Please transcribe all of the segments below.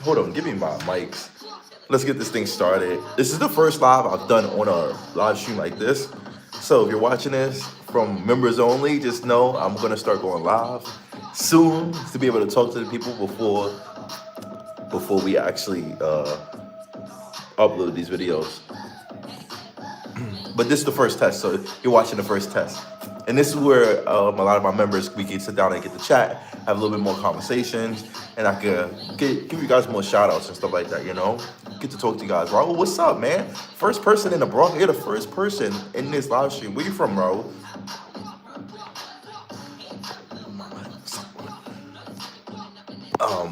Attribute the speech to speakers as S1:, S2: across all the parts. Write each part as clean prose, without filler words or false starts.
S1: Hold on, give me my mics. Let's get this thing started. This is the first live I've done on a live stream like this. So if you're watching this from members only, just know I'm gonna start going live soon to be able to talk to the people before we actually upload these videos. But this is the first test, so you're watching the first test. And this is where a lot of my members, we can sit down and get to chat, have a little bit more conversations, and I can give you guys more shout outs and stuff like that, you know? Get to talk to you guys. Raul, what's up, man? First person in the Bronx. You're the first person in this live stream. Where you from, Raul?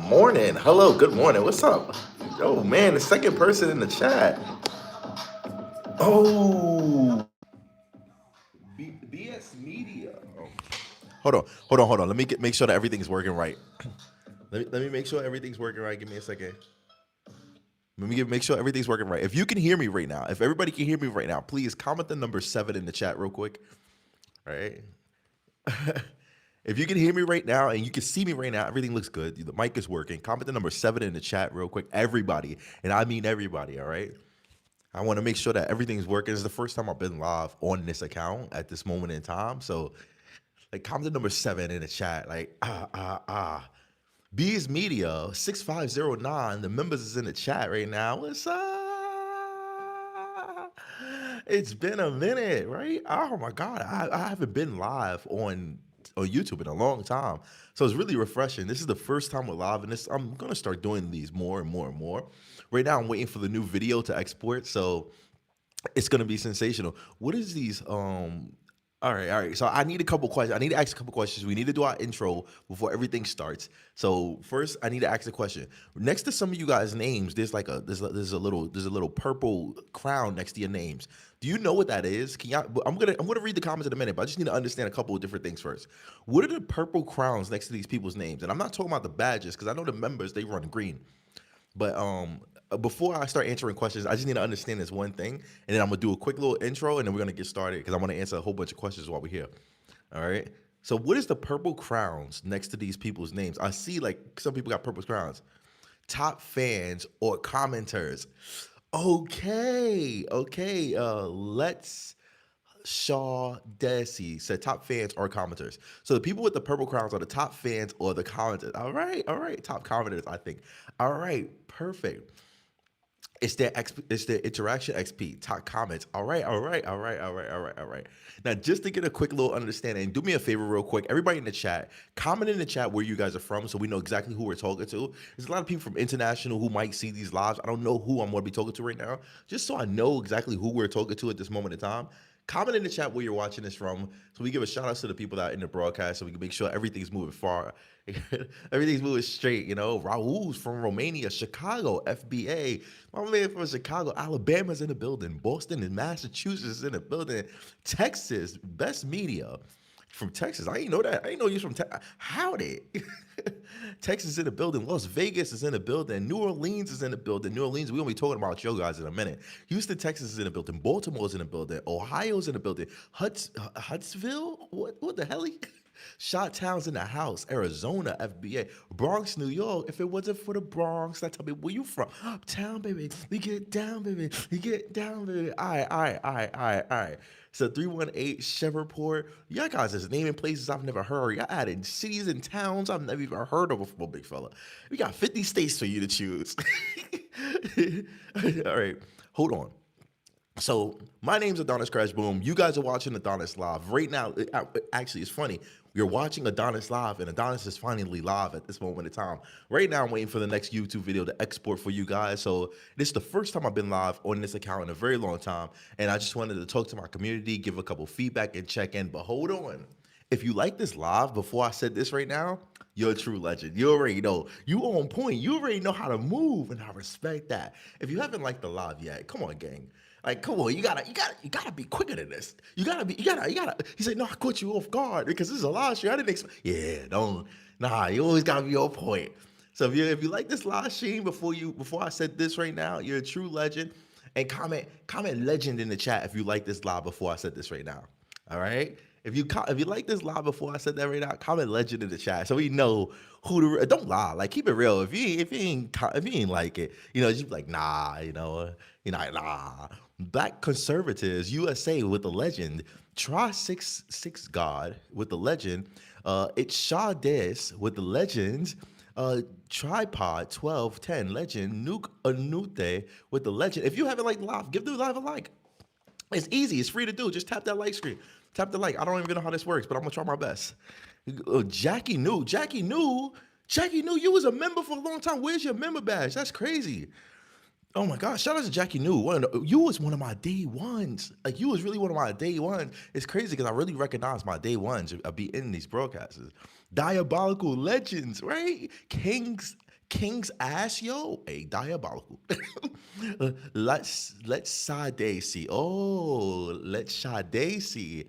S1: Morning. Hello, good morning. What's up? Oh, man, the second person in the chat. Oh, BS Media. Oh. Hold on. Let me make sure that everything's working right. Let me make sure everything's working right. Give me a second. Make sure everything's working right. If you can hear me right now, if everybody can hear me right now, please comment the number 7 in the chat real quick. All right. If you can hear me right now and you can see me right now, everything looks good. The mic is working. Comment the number 7 in the chat real quick. Everybody, and I mean everybody. All right. I want to make sure that everything's working. It's the first time I've been live on this account at this moment in time. So, like, comment the number 7 in the chat. Like, Bees Media 6509. The members is in the chat right now. What's up? It's been a minute, right? Oh my God, I haven't been live on YouTube in a long time, so it's really refreshing. This is the first time we're live, and I'm gonna start doing these more and more and more. Right now, I'm waiting for the new video to export, so it's gonna be sensational. What is these? All right. So I need a couple questions. I need to ask a couple questions. We need to do our intro before everything starts. So first, I need to ask a question. Next to some of you guys' names, there's like there's a little purple crown next to your names. Do you know what that is? Can y'all, I'm gonna read the comments in a minute, but I just need to understand a couple of different things first. What are the purple crowns next to these people's names? And I'm not talking about the badges because I know the members they run green. But before I start answering questions, I just need to understand this one thing, and then I'm gonna do a quick little intro, and then we're gonna get started because I want to answer a whole bunch of questions while we're here. All right. So what is the purple crowns next to these people's names? I see like some people got purple crowns. Top fans or commenters. Okay. Let's Shaw Desi said top fans or commenters. So the people with the purple crowns are the top fans or the commenters. All right. Top commenters, I think. All right, perfect. It's their interaction XP, top comments. All right. Now, just to get a quick little understanding, do me a favor real quick. Everybody in the chat, comment in the chat where you guys are from so we know exactly who we're talking to. There's a lot of people from international who might see these lives. I don't know who I'm going to be talking to right now, just so I know exactly who we're talking to at this moment in time. Comment in the chat where you're watching this from so we give a shout out to the people that are in the broadcast so we can make sure everything's moving far. Everything's moving straight, you know. Raul's from Romania, Chicago, FBA. My man from Chicago, Alabama's in the building. Boston and Massachusetts is in the building. Texas, best media. From Texas. I didn't know that. I didn't know you was from Texas. Howdy. Texas is in the building. Las Vegas is in the building. New Orleans is in the building. New Orleans, we're going to be talking about you guys in a minute. Houston, Texas is in the building. Baltimore's in the building. Ohio's in the building. Huntsville? What the hell? Shot-Town's in the house. Arizona, FBA. Bronx, New York. If it wasn't for the Bronx, now tell me where you from. Uptown, baby. We get down, baby. We get down, baby. All right. So 318 Cheverport. Y'all guys is naming places I've never heard. Y'all adding cities and towns I've never even heard of before, big fella. We got 50 states for you to choose. All right. Hold on. So my name's AdonisCrashBoom. You guys are watching Adonis Live. Right now, actually, it's funny. You're watching Adonis Live, and Adonis is finally live at this moment in time. Right now, I'm waiting for the next YouTube video to export for you guys. So this is the first time I've been live on this account in a very long time, and I just wanted to talk to my community, give a couple feedback, and check in. But hold on. If you like this live, before I said this right now, you're a true legend. You already know. You on point. You already know how to move, and I respect that. If you haven't liked the live yet, come on, gang. Like, come on, you gotta be quicker than this. You gotta. He said, no, I caught you off guard because this is a live stream. I didn't expect. Yeah, you always gotta be on point. So if you like this live stream before I said this right now, you're a true legend. And comment legend in the chat if you like this live before I said this right now. All right. if you like this live before I said that right now, comment legend in the chat so we know who to. Don't lie, like keep it real. If you ain't like it, just be like nah, like nah. Black conservatives USA with the legend. Try six God with the legend. It's Shades with the legends. Tripod 1210 legend. Nuke Anute with the legend. If you haven't liked live, give the live a like. It's easy. It's free to do. Just tap that like screen. Tap the like. I don't even know how this works, but I'm gonna try my best. Jackie knew you was a member for a long time. Where's your member badge? That's crazy. Oh my gosh! Shout out to Jackie New. You was one of my day ones. Like you was really one of my day ones. It's crazy because I really recognize my day ones. I be in these broadcasts. Diabolical legends, right? King's ass, yo. Hey, diabolical. let's Sade see. Oh, let's Sade see.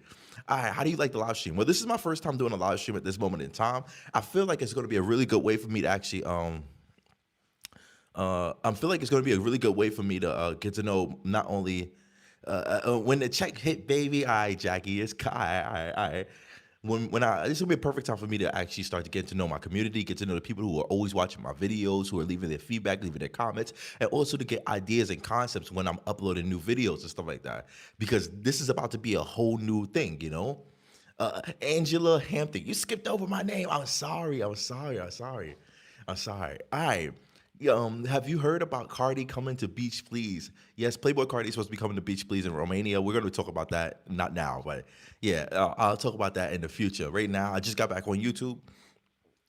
S1: All right, how do you like the live stream? Well, this is my first time doing a live stream at this moment in time. I feel like it's going to be a really good way for me to actually I feel like it's going to be a really good way for me to get to know not only when the check hit, baby. All right, Jackie, it's all right, all right. This will be a perfect time for me to actually start to get to know my community, get to know the people who are always watching my videos, who are leaving their feedback, leaving their comments, and also to get ideas and concepts when I'm uploading new videos and stuff like that. Because this is about to be a whole new thing, Angela Hampton, you skipped over my name. I'm sorry. All right. Have you heard about Cardi coming to Beach Please? Yes, Playboy Cardi is supposed to be coming to Beach Please in Romania. We're going to talk about that, not now, but yeah, I'll talk about that in the future. Right now, I just got back on YouTube.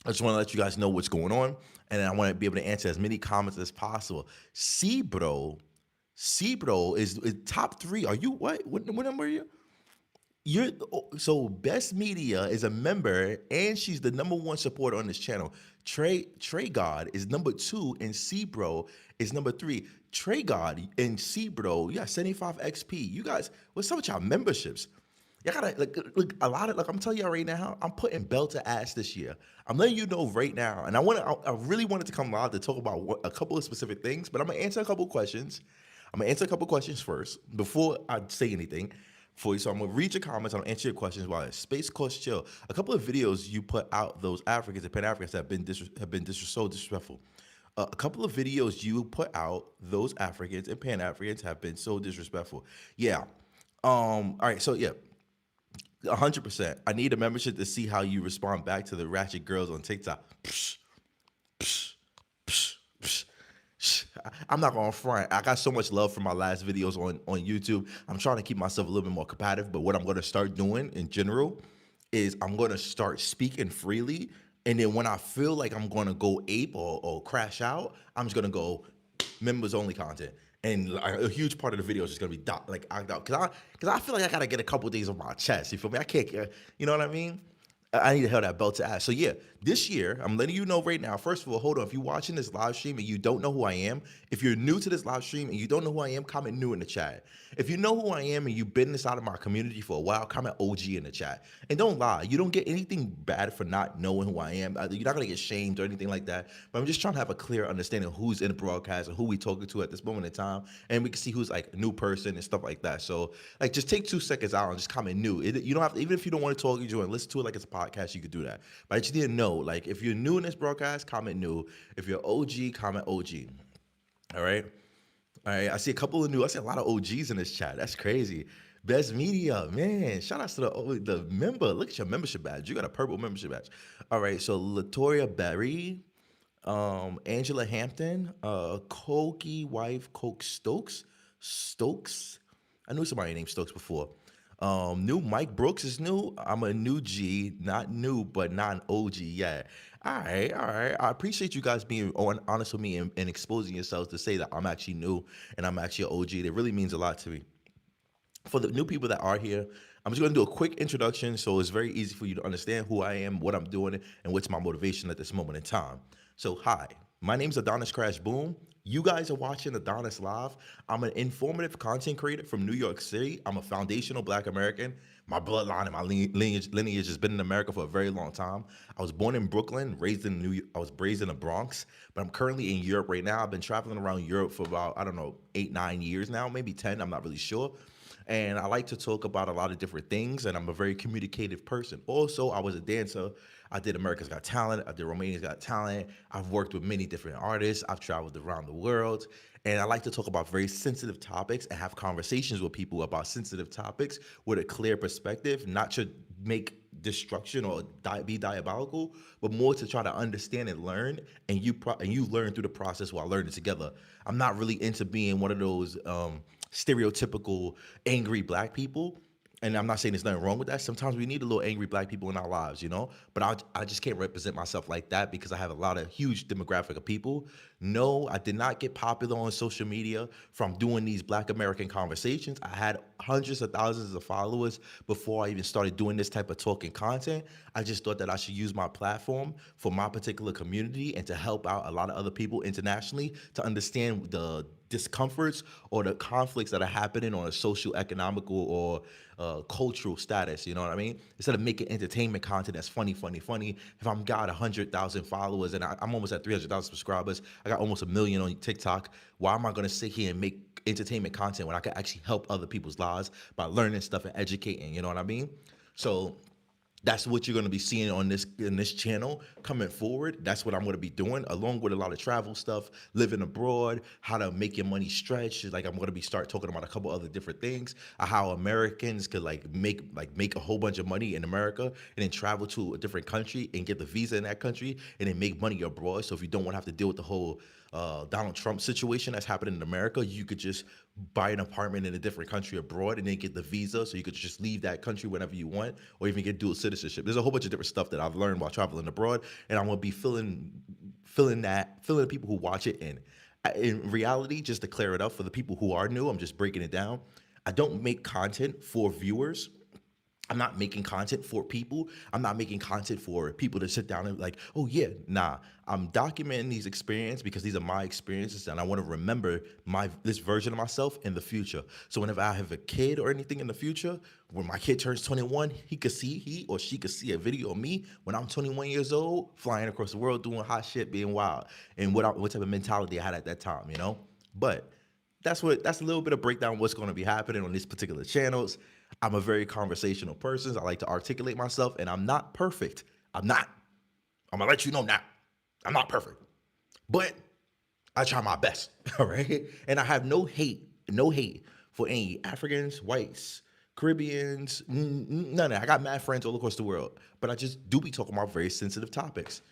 S1: I just want to let you guys know what's going on, and I want to be able to answer as many comments as possible. Cbro is top 3. Are you what? What number are you? So Best Media is a member and she's the #1 supporter on this channel. Trey God is #2 and Cbro is #3. Trey God and Cbro, you got 75 XP. You guys, what's up with y'all memberships? Y'all gotta look a lot of I'm telling y'all right now, I'm putting belt to ass this year. I'm letting you know right now, and I really wanted to come live to talk about a couple of specific things, but I'm gonna answer a couple of questions. First before I say anything for you. So I'm gonna read your comments. I'm gonna answer your questions while it's Space Coast Chill. A couple of videos you put out, those Africans and Pan Africans have been so disrespectful. A couple of videos you put out, those Africans and Pan Africans have been so disrespectful. Yeah. All right. So yeah. 100%. I need a membership to see how you respond back to the ratchet girls on TikTok. Psh, psh, psh, psh. I'm not gonna front. I got so much love for my last videos on YouTube. I'm trying to keep myself a little bit more combative, but what I'm gonna start doing in general is I'm gonna start speaking freely, and then when I feel like I'm gonna go ape or crash out, I'm just gonna go members only content. And a huge part of the video is just gonna be knocked out because I feel like I gotta get a couple of days on my chest. You feel me? I can't, you know what I mean? I need to hold that belt to ass. So yeah, this year, I'm letting you know right now. First of all, hold on. If you're watching this live stream and you don't know who I am, if you're new to this live stream and you don't know who I am, comment new in the chat. If you know who I am and you've been inside of my community for a while, comment OG in the chat. And don't lie, you don't get anything bad for not knowing who I am. You're not gonna get shamed or anything like that. But I'm just trying to have a clear understanding of who's in the broadcast and who we talking to at this moment in time, and we can see who's like a new person and stuff like that. So like, just take 2 seconds out and just comment new. You don't have to, even if you don't want to talk, you just want to listen to it like it's a podcast. You could do that. But I just need to know, like, if you're new in this broadcast, comment new. If you're OG, comment OG. All right. I see a lot of OGs in this chat. That's crazy. Best Media, man. Shout out to the member. Look at your membership badge. You got a purple membership badge. All right. So Latoria Berry, Angela Hampton, Koki wife, Coke Stokes. I knew somebody named Stokes before. New Mike Brooks is new. I'm a new G, not new, but not an OG yet. All right. I appreciate you guys being honest with me and exposing yourselves to say that I'm actually new and I'm actually an OG. It really means a lot to me. For the new people that are here, I'm just going to do a quick introduction so it's very easy for you to understand who I am, what I'm doing, and what's my motivation at this moment in time. So, hi, my name is AdonisCrashBoom. You guys are watching Adonis Live. I'm an informative content creator from New York City. I'm a foundational Black American. My bloodline and my lineage has been in America for a very long time. I was born in Brooklyn, raised in I was raised in the Bronx, but I'm currently in Europe right now. I've been traveling around Europe for about, 8, 9 years now, maybe 10, I'm not really sure. and I like to talk about a lot of different things, and I'm a very communicative person. Also, I was a dancer. I did America's Got Talent. I did Romania's Got Talent. I've worked with many different artists. I've traveled around the world, and I like to talk about very sensitive topics and have conversations with people about sensitive topics with a clear perspective, not to make destruction or be diabolical, but more to try to understand and learn, and you learn through the process while learning together. I'm not really into being one of those stereotypical angry black people. And I'm not saying there's nothing wrong with that. Sometimes we need a little angry black people in our lives, you know? But I just can't represent myself like that because I have a lot of huge demographic of people. No, I did not get popular on social media from doing these Black American conversations. I had hundreds of thousands of followers before I even started doing this type of talking content. I just thought that I should use my platform for my particular community and to help out a lot of other people internationally to understand the discomforts or the conflicts that are happening on a social, economical, or cultural status. You know what I mean? Instead of making entertainment content that's funny. If I'm got 100,000 followers and I'm almost at 300,000 subscribers, I got almost 1 million on TikTok. Why am I gonna sit here and make entertainment content when I can actually help other people's lives by learning stuff and educating? You know what I mean? So that's what you're going to be seeing on this in this channel coming forward. That's what I'm going to be doing, along with a lot of travel stuff, living abroad, how to make your money stretch. Like I'm going to be start talking about a couple other different things, how Americans could make a whole bunch of money in America and then travel to a different country and get the visa in that country and then make money abroad. So if you don't want to have to deal with the whole Donald Trump situation that's happening in America, you could just buy an apartment in a different country abroad and then get the visa, so you could just leave that country whenever you want, or even get dual citizenship. There's a whole bunch of different stuff that I've learned while traveling abroad, and I'm gonna be filling the people who watch it in. In reality, just to clear it up for the people who are new, I'm just breaking it down. I don't make content for viewers. I'm not making content for people. I'm not making content for people to sit down and like, oh yeah, nah. I'm documenting these experiences because these are my experiences and I want to remember this version of myself in the future. So whenever I have a kid or anything in the future, when my kid turns 21, he or she could see a video of me when I'm 21 years old, flying across the world, doing hot shit, being wild, and what type of mentality I had at that time, you know? But that's a little bit of breakdown of what's going to be happening on these particular channels. I'm a very conversational person. I like to articulate myself, and I'm not perfect. I'm not. I'm gonna let you know now. I'm not perfect, but I try my best. All right, and I have no hate for any Africans, whites, Caribbeans, none of that. I got mad friends all across the world, but I just do be talking about very sensitive topics.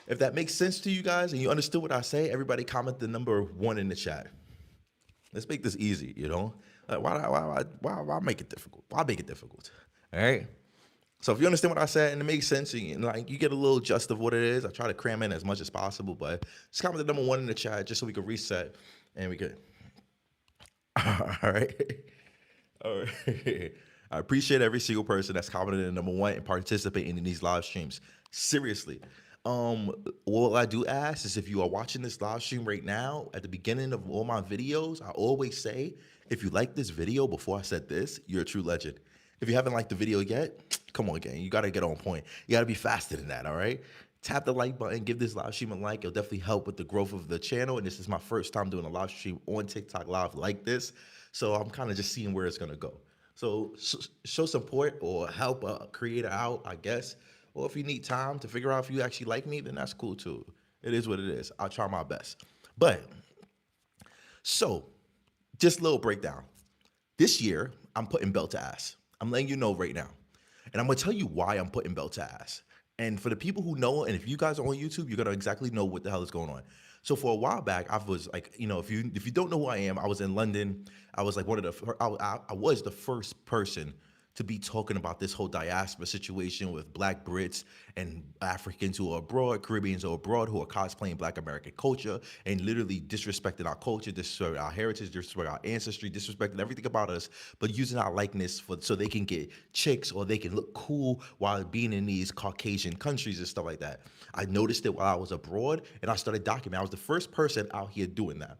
S1: If that makes sense to you guys and you understood what I say, everybody comment the number 1 in the chat. Let's make this easy, you know? Why make it difficult? Why make it difficult? All right? So if you understand what I said and it makes sense, and like you get a little gist of what it is, I try to cram in as much as possible, but just comment the number 1 in the chat just so we can reset and we could. All right. All right. I appreciate every single person that's commented in number 1 and participating in these live streams. Seriously. What I do ask is if you are watching this live stream right now, at the beginning of all my videos, I always say, if you like this video before I said this, you're a true legend. If you haven't liked the video yet, come on, gang. You got to get on point. You got to be faster than that, all right? Tap the like button, give this live stream a like. It'll definitely help with the growth of the channel. And this is my first time doing a live stream on TikTok Live like this. So I'm kind of just seeing where it's going to go. So show support or help a creator out, I guess. Or if you need time to figure out if you actually like me, then that's cool too. It is what it is. I'll try my best. But, so, just a little breakdown. This year, I'm putting belt to ass. I'm letting you know right now. And I'm going to tell you why I'm putting belt to ass. And for the people who know, and if you guys are on YouTube, you're going to exactly know what the hell is going on. So for a while back, I was like, you know, if you don't know who I am, I was in London. I was like I was the first person to be talking about this whole diaspora situation with Black Brits and Africans who are abroad, Caribbeans who are abroad, who are cosplaying Black American culture and literally disrespecting our culture, disrespecting our heritage, disrespecting our ancestry, disrespecting everything about us, but using our likeness so they can get chicks or they can look cool while being in these Caucasian countries and stuff like that. I noticed it while I was abroad and I started documenting. I was the first person out here doing that.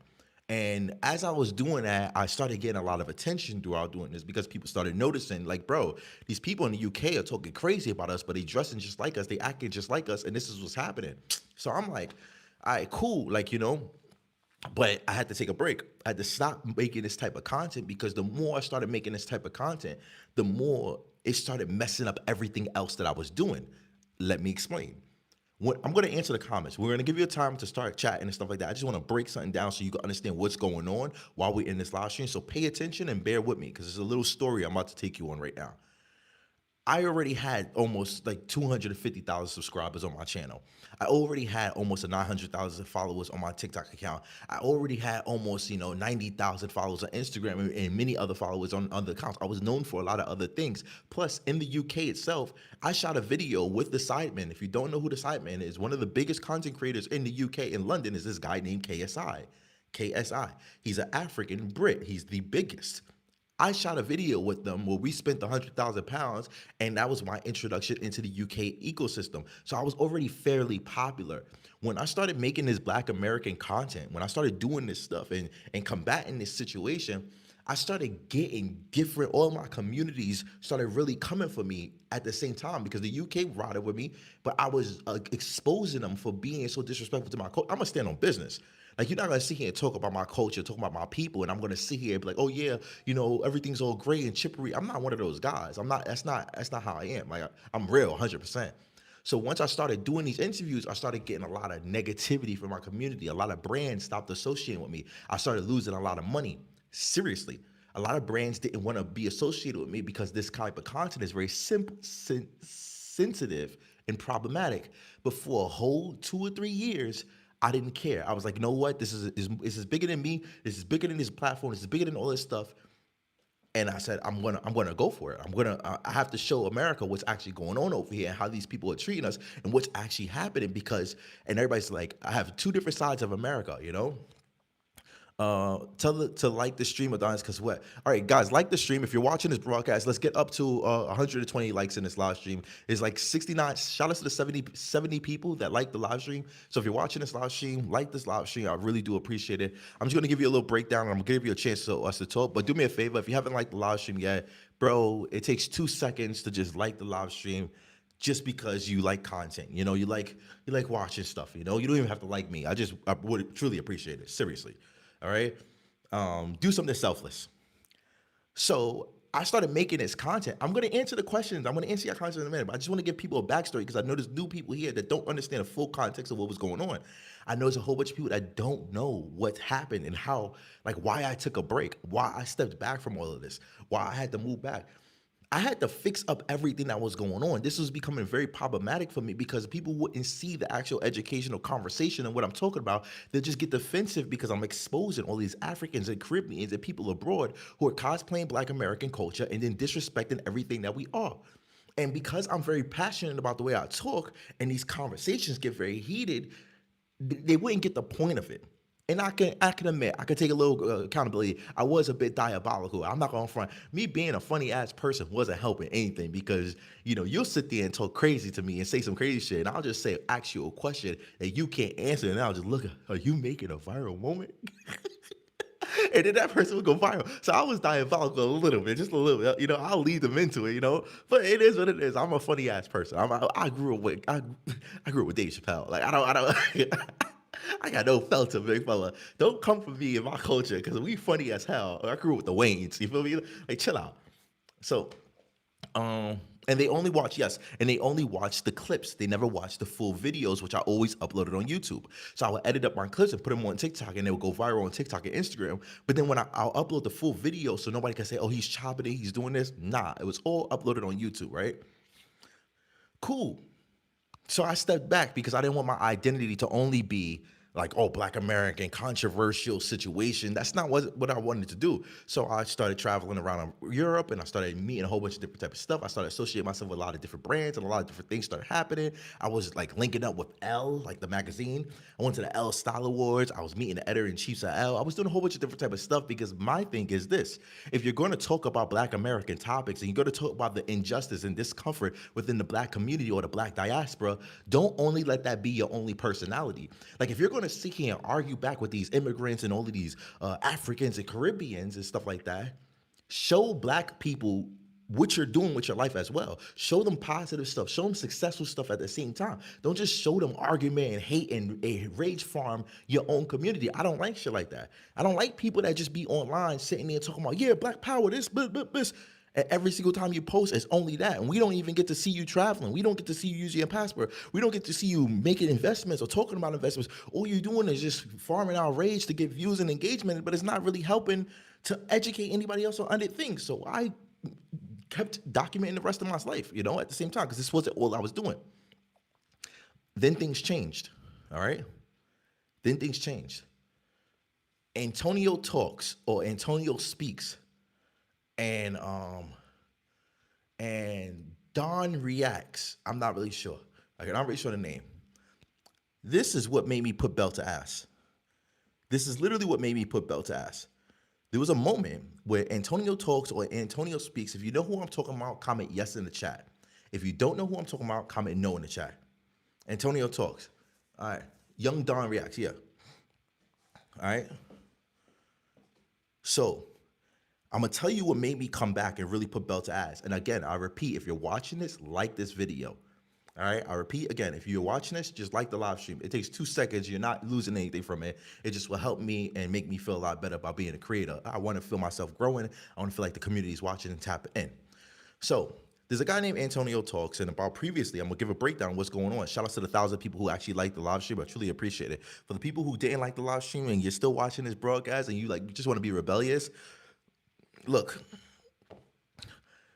S1: And as I was doing that, I started getting a lot of attention throughout doing this because people started noticing, like, bro, these people in the UK are talking crazy about us, but they dressing just like us, they acting just like us, and this is what's happening. So I'm like, all right, cool. Like, you know, But I had to take a break. I had to stop making this type of content because the more I started making this type of content, the more it started messing up everything else that I was doing. Let me explain. I'm going to answer the comments. We're going to give you a time to start chatting and stuff like that. I just want to break something down so you can understand what's going on while we're in this live stream. So pay attention and bear with me because it's a little story I'm about to take you on right now. I already had almost like 250,000 subscribers on my channel. I already had almost 900,000 followers on my TikTok account. I already had almost, 90,000 followers on Instagram and many other followers on other accounts. I was known for a lot of other things. Plus, in the UK itself, I shot a video with the Sideman. If you don't know who the Sideman is, one of the biggest content creators in the UK in London is this guy named KSI. KSI. He's an African Brit. He's the biggest. I shot a video with them where we spent 100,000 pounds, and that was my introduction into the UK ecosystem. So I was already fairly popular. When I started making this Black American content, when I started doing this stuff and combating this situation, I started getting different, all my communities started really coming for me at the same time because the UK rotted with me, but I was exposing them for being so disrespectful to my culture. I'm gonna stand on business. Like, you're not gonna sit here and talk about my culture, talk about my people, and I'm gonna sit here and be like, oh yeah, everything's all great and chippery. I'm not one of those guys. That's not how I am. Like, I'm real, 100%. So once I started doing these interviews, I started getting a lot of negativity from my community. A lot of brands stopped associating with me. I started losing a lot of money. Seriously. A lot of brands didn't want to be associated with me because this type of content is very simple, sensitive, and problematic. But for a whole 2 or 3 years, I didn't care. I was like, you know what? This is bigger than me. This is bigger than this platform. This is bigger than all this stuff. And I said, I'm gonna go for it. I have to show America what's actually going on over here and how these people are treating us and what's actually happening and everybody's like, I have two different sides of America, to like the stream, Adonis, because what? All right, guys, like the stream. If you're watching this broadcast, let's get up to 120 likes in this live stream. It's like 69. Shout out to the 70 people that like the live stream. So if you're watching this live stream, like this live stream. I really do appreciate it. I'm just going to give you a little breakdown, and I'm going to give you a chance to us to talk. But do me a favor, if you haven't liked the live stream yet, bro, it takes 2 seconds to just like the live stream. Just because you like content, you like watching stuff, you don't even have to like me. I would truly appreciate it, seriously. All right. Do something selfless. So I started making this content. I'm going to answer the questions. I'm going to answer your questions in a minute, but I just want to give people a backstory because I know there's new people here that don't understand the full context of what was going on. I know there's a whole bunch of people that don't know what happened and why I took a break, why I stepped back from all of this, why I had to move back. I had to fix up everything that was going on. This was becoming very problematic for me because people wouldn't see the actual educational conversation and what I'm talking about. They'll just get defensive because I'm exposing all these Africans and Caribbeans and people abroad who are cosplaying Black American culture and then disrespecting everything that we are. And because I'm very passionate about the way I talk and these conversations get very heated, they wouldn't get the point of it. And I can admit, I can take a little accountability. I was a bit diabolical. I'm not gonna front. Me being a funny ass person wasn't helping anything because you'll sit there and talk crazy to me and say some crazy shit, and I'll just ask you a question that you can't answer, and I'll just look. Are you making a viral moment? And then that person would go viral. So I was diabolical a little bit, just a little bit. I'll lead them into it. But it is what it is. I'm a funny ass person. I grew up with I grew up with Dave Chappelle. Like I don't. I got no filter, big fella. Don't come for me in my culture because we funny as hell. I grew up with the Waynes. You feel me? Like, chill out. So, and they only watch the clips. They never watch the full videos, which I always uploaded on YouTube. So I would edit up my clips and put them on TikTok, and they would go viral on TikTok and Instagram. But then when I'll upload the full video, so nobody can say, "Oh, he's chopping it, he's doing this." Nah, it was all uploaded on YouTube, right? Cool. So I stepped back because I didn't want my identity to only be like, oh, Black American controversial situation. That's not what I wanted to do. So I started traveling around Europe and I started meeting a whole bunch of different types of stuff. I started associating myself with a lot of different brands and a lot of different things started happening. I was like linking up with Elle, like the magazine. I went to the Elle Style Awards. I was meeting the editor-in-chiefs of Elle. I was doing a whole bunch of different type of stuff because my thing is this. If you're going to talk about Black American topics and you're going to talk about the injustice and discomfort within the Black community or the Black diaspora, don't only let that be your only personality. Like if you're going to sit here and argue back with these immigrants and all of these Africans and Caribbeans and stuff like that, show Black people what you're doing with your life as well. Show them positive stuff. Show them successful stuff at the same time. Don't just show them argument and hate and rage farm your own community. I don't like shit like that. I don't like people that just be online sitting there talking about, yeah, Black Power, this. And every single time you post, it's only that. And we don't even get to see you traveling. We don't get to see you using your passport. We don't get to see you making investments or talking about investments. All you're doing is just farming our rage to get views and engagement, but it's not really helping to educate anybody else on other things. So I kept documenting the rest of my life, at the same time, because this wasn't all I was doing. Then things changed, all right? Then things changed. Antonio talks or Antonio speaks, and Don reacts. I'm not really sure. I'm not really sure the name. This is what made me put belt to ass. This is literally what made me put belt to ass. There was a moment where Antonio talks or Antonio speaks. If you know who I'm talking about, comment yes in the chat. If you don't know who I'm talking about, comment no in the chat. Antonio talks. All right. Young Don reacts. Yeah. All right. So I'm going to tell you what made me come back and really put belt to ass. And again, I repeat, if you're watching this, like this video. All right. I repeat again, if you're watching this, just like the live stream. It takes 2 seconds. You're not losing anything from it. It just will help me and make me feel a lot better about being a creator. I want to feel myself growing. I want to feel like the community is watching and tapping in. So there's a guy named Antonio Talks, and about previously, I'm going to give a breakdown of what's going on. Shout out to the 1,000 people who actually liked the live stream. I truly appreciate it. For the people who didn't like the live stream and you're still watching this broadcast and you just want to be rebellious, look,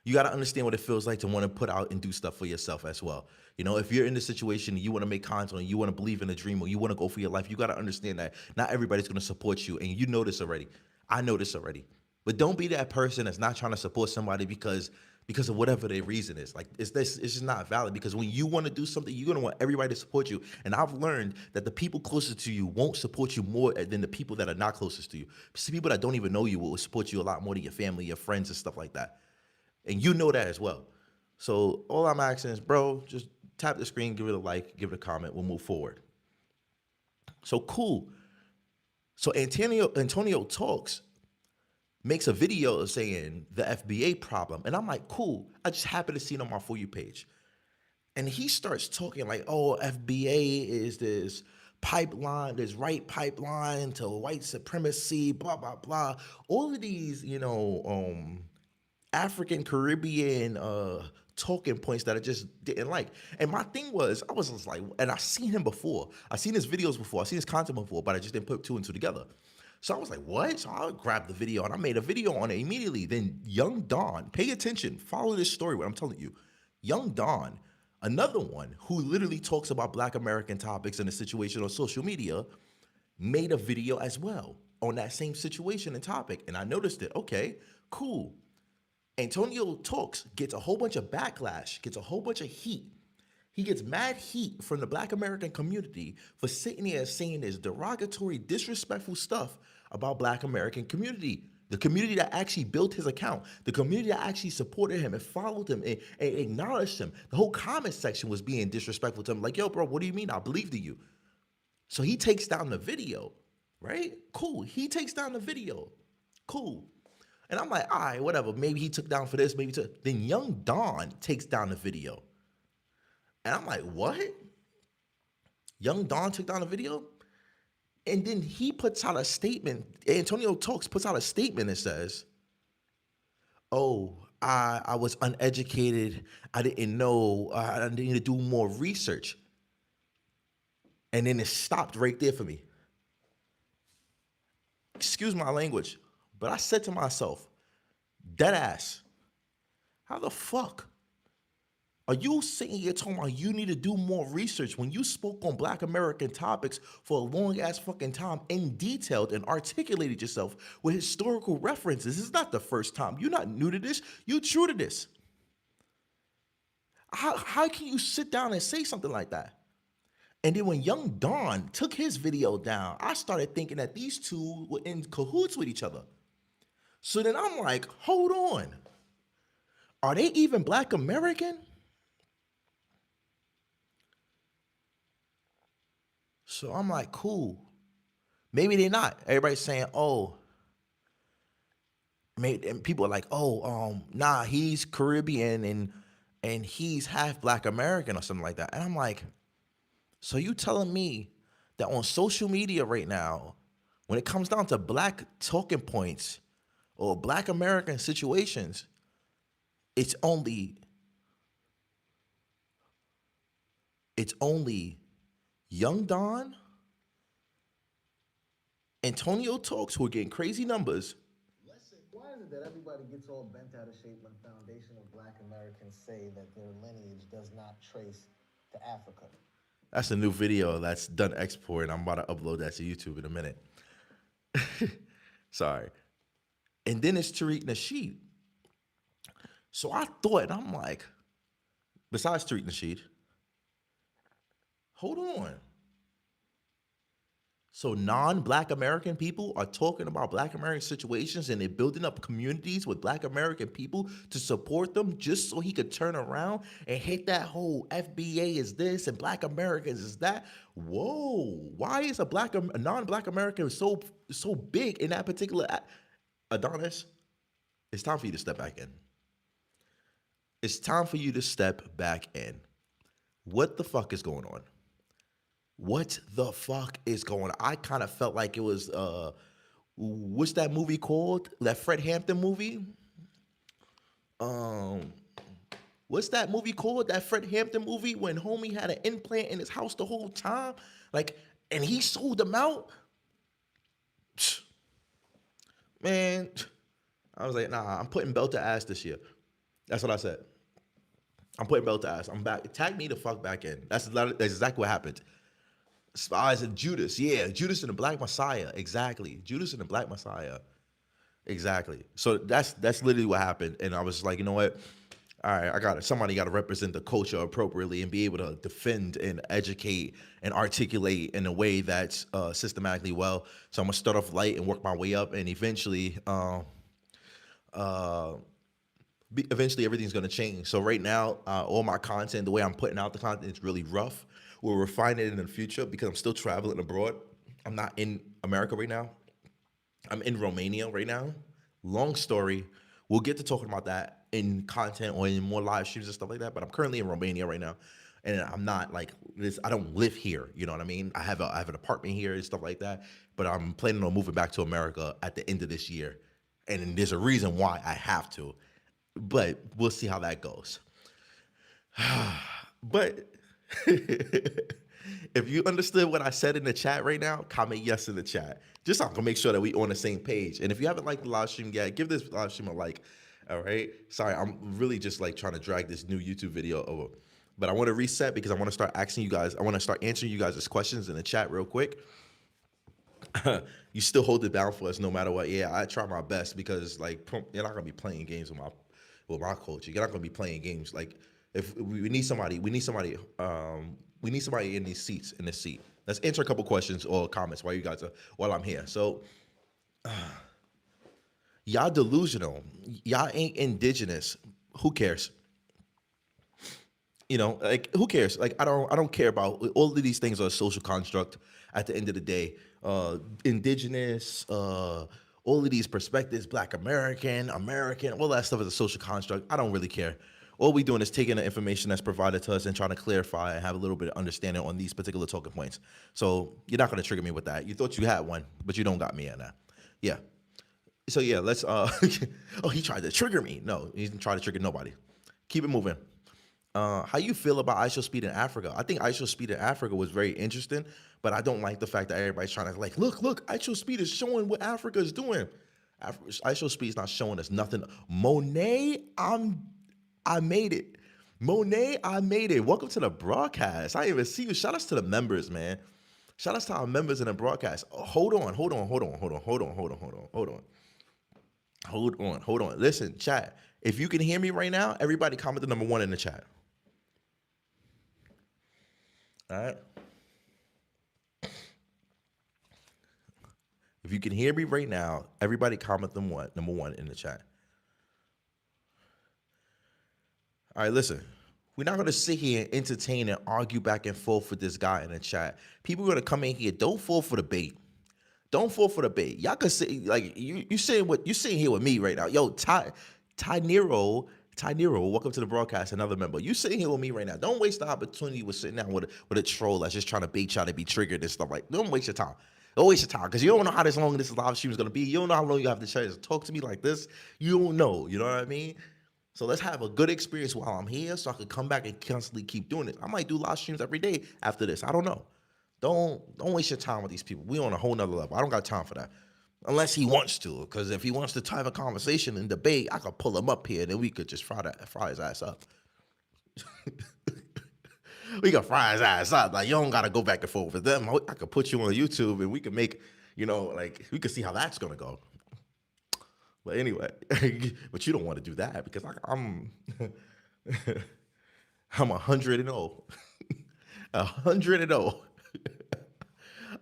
S1: you got to understand what it feels like to want to put out and do stuff for yourself as well. If you're in this situation and you want to make content and you want to believe in a dream or you want to go for your life, you got to understand that not everybody's going to support you. And you know this already. I know this already. But don't be that person that's not trying to support somebody because of whatever their reason is. Like, it's just not valid, because when you want to do something, you're going to want everybody to support you. And I've learned that the people closest to you won't support you more than the people that are not closest to you. See, people that don't even know you will support you a lot more than your family, your friends, and stuff like that. And you know that as well. So all I'm asking is, bro, just tap the screen, give it a like, give it a comment. We'll move forward. So cool. So Antonio Talks makes a video saying the FBA problem. And I'm like, cool. I just happened to see it on my For You page. And he starts talking like, oh, FBA is this pipeline, this right pipeline to white supremacy, blah, blah, blah. All of these, African Caribbean talking points that I just didn't like. And my thing was, I was just like, and I've seen him before. I've seen his videos before. I've seen his content before, but I just didn't put 2 and 2 together. So I was like, what? So I grabbed the video and I made a video on it immediately. Then Young Don, pay attention, follow this story, what I'm telling you. Young Don, another one who literally talks about Black American topics and the situation on social media, made a video as well on that same situation and topic. And I noticed it. Okay, cool. Antonio Talks gets a whole bunch of backlash, gets a whole bunch of heat. He gets mad heat from the Black American community for sitting there saying this derogatory, disrespectful stuff about Black American community. The community that actually built his account, the community that actually supported him and followed him and acknowledged him. The whole comment section was being disrespectful to him. Like, yo, bro, what do you mean? I believed in you. So he takes down the video, right? Cool. He takes down the video. Cool. And I'm like, all right, whatever. Maybe he took down for this. Maybe then Young Don takes down the video. And I'm like, what? Young Don took down the video? And then he puts out a statement. Antonio Talks puts out a statement that says, oh, I was uneducated. I didn't know. I need to do more research. And then it stopped right there for me. Excuse my language, but I said to myself, dead ass, how the fuck are you sitting here talking about you need to do more research when you spoke on Black American topics for a long ass fucking time and detailed and articulated yourself with historical references? This is not the first time. You're not new to this. You're true to this. How can you sit down and say something like that? And then when Young Don took his video down, I started thinking that these two were in cahoots with each other. So then I'm like, hold on. Are they even Black American? So I'm like, cool. Maybe they're not. Everybody's saying, oh, and people are like, oh, nah, he's Caribbean and he's half Black American or something like that. And I'm like, so you telling me that on social media right now, when it comes down to Black talking points or Black American situations, it's only Young Don, Antonio Talks, who are getting crazy numbers.
S2: Why is it that everybody gets all bent out of shape when foundational black Americans say that their lineage does not trace to Africa?
S1: That's a new video that's done export, and I'm about to upload that to YouTube in a minute. Sorry. And then it's Tariq Nasheed. So I thought, and I'm like, besides Tariq Nasheed, hold on. So non-Black American people are talking about Black American situations and they're building up communities with Black American people to support them just so he could turn around and hit that whole FBA is this and Black Americans is that. Whoa, why is a non-Black American so big in that particular Adonis? It's time for you to step back in. It's time for you to step back in. What the fuck is going on? What the fuck is going on? I kind of felt like it was what's that movie called? That Fred Hampton movie? Um what's that movie called? That Fred Hampton movie when homie had an implant in his house the whole time? Like, and he sold them out? Man, I was like, nah, I'm putting belt to ass this year. That's what I said. I'm putting belt to ass. I'm back. Tag me the fuck back in. That's exactly what happened. Spies and Judas. Yeah, Judas and the Black Messiah. Exactly. Judas and the Black Messiah. Exactly. So that's literally what happened. And I was like, you know what? All right, I got it. Somebody got to represent the culture appropriately and be able to defend and educate and articulate in a way that's systematically well. So I'm gonna start off light and work my way up, and eventually, eventually everything's gonna change. So right now, all my content, the way I'm putting out the content, is really rough. We'll refine it in the future because I'm still traveling abroad. I'm not in America right now. I'm in Romania right now. Long story. We'll get to talking about that in content or in more live streams and stuff like that. But I'm currently in Romania right now, and I'm not like this. I don't live here. You know what I mean? I have an apartment here and stuff like that. But I'm planning on moving back to America at the end of this year, and there's a reason why I have to. But we'll see how that goes. But if you understood what I said in the chat right now, comment yes in the chat. Just so I can make sure that we on the same page. And if you haven't liked the live stream yet, give this live stream a like. All right. Sorry, I'm really just like trying to drag this new YouTube video over. But I want to reset because I want to start asking you guys. I want to start answering you guys' questions in the chat real quick. You still hold it down for us no matter what. Yeah, I try my best because like you're not gonna be playing games with my culture. You're not gonna be playing games like if we need somebody, we need somebody in these seats in this seat. Let's answer a couple questions or comments while I'm here. So y'all delusional. Y'all ain't indigenous. Who cares? You know, like who cares? Like I don't care about all of these things are a social construct at the end of the day. Indigenous, all of these perspectives, Black American, all that stuff is a social construct. I don't really care. All we doing is taking the information that's provided to us and trying to clarify and have a little bit of understanding on these particular talking points. So you're not going to trigger me with that. You thought you had one, but you don't got me on that. Yeah. So yeah, let's. Oh, he tried to trigger me. No, he didn't try to trigger nobody. Keep it moving. How you feel about ISO speed in Africa? I think ISO speed in Africa was very interesting, but I don't like the fact that everybody's trying to like, look, ISO speed is showing what Africa is doing. ISO speed is not showing us nothing. Monet, I made it. Monet, I made it. Welcome to the broadcast. I didn't even see you. Shout outs to the members, man. Shout outs to our members in the broadcast. Hold on. Listen, chat. If you can hear me right now, everybody comment the number 1 in the chat. All right. If you can hear me right now, everybody comment number one in the chat. All right, listen. We're not going to sit here and entertain and argue back and forth with this guy in the chat. People are going to come in here. Don't fall for the bait. Don't fall for the bait. Y'all can say like you saying what you sitting here with me right now. Yo, Ty Nero, welcome to the broadcast, another member. You sitting here with me right now. Don't waste the opportunity with sitting down with a troll that's just trying to bait y'all to be triggered and stuff like. Don't waste your time. Don't waste your time because you don't know how this long this live stream is gonna be. You don't know how long you have to chance to talk to me like this. You don't know. You know what I mean? So let's have a good experience while I'm here, so I can come back and constantly keep doing it. I might do live streams every day after this. I don't know. Don't waste your time with these people. We on a whole nother level. I don't got time for that. Unless he wants to, because if he wants to have a conversation and debate, I could pull him up here and then we could just fry his ass up. We could fry his ass up. Like, you don't gotta go back and forth with them. I could put you on YouTube and we could make, like we could see how that's gonna go. But anyway, but you don't want to do that because I'm I'm 100-0. 100-0.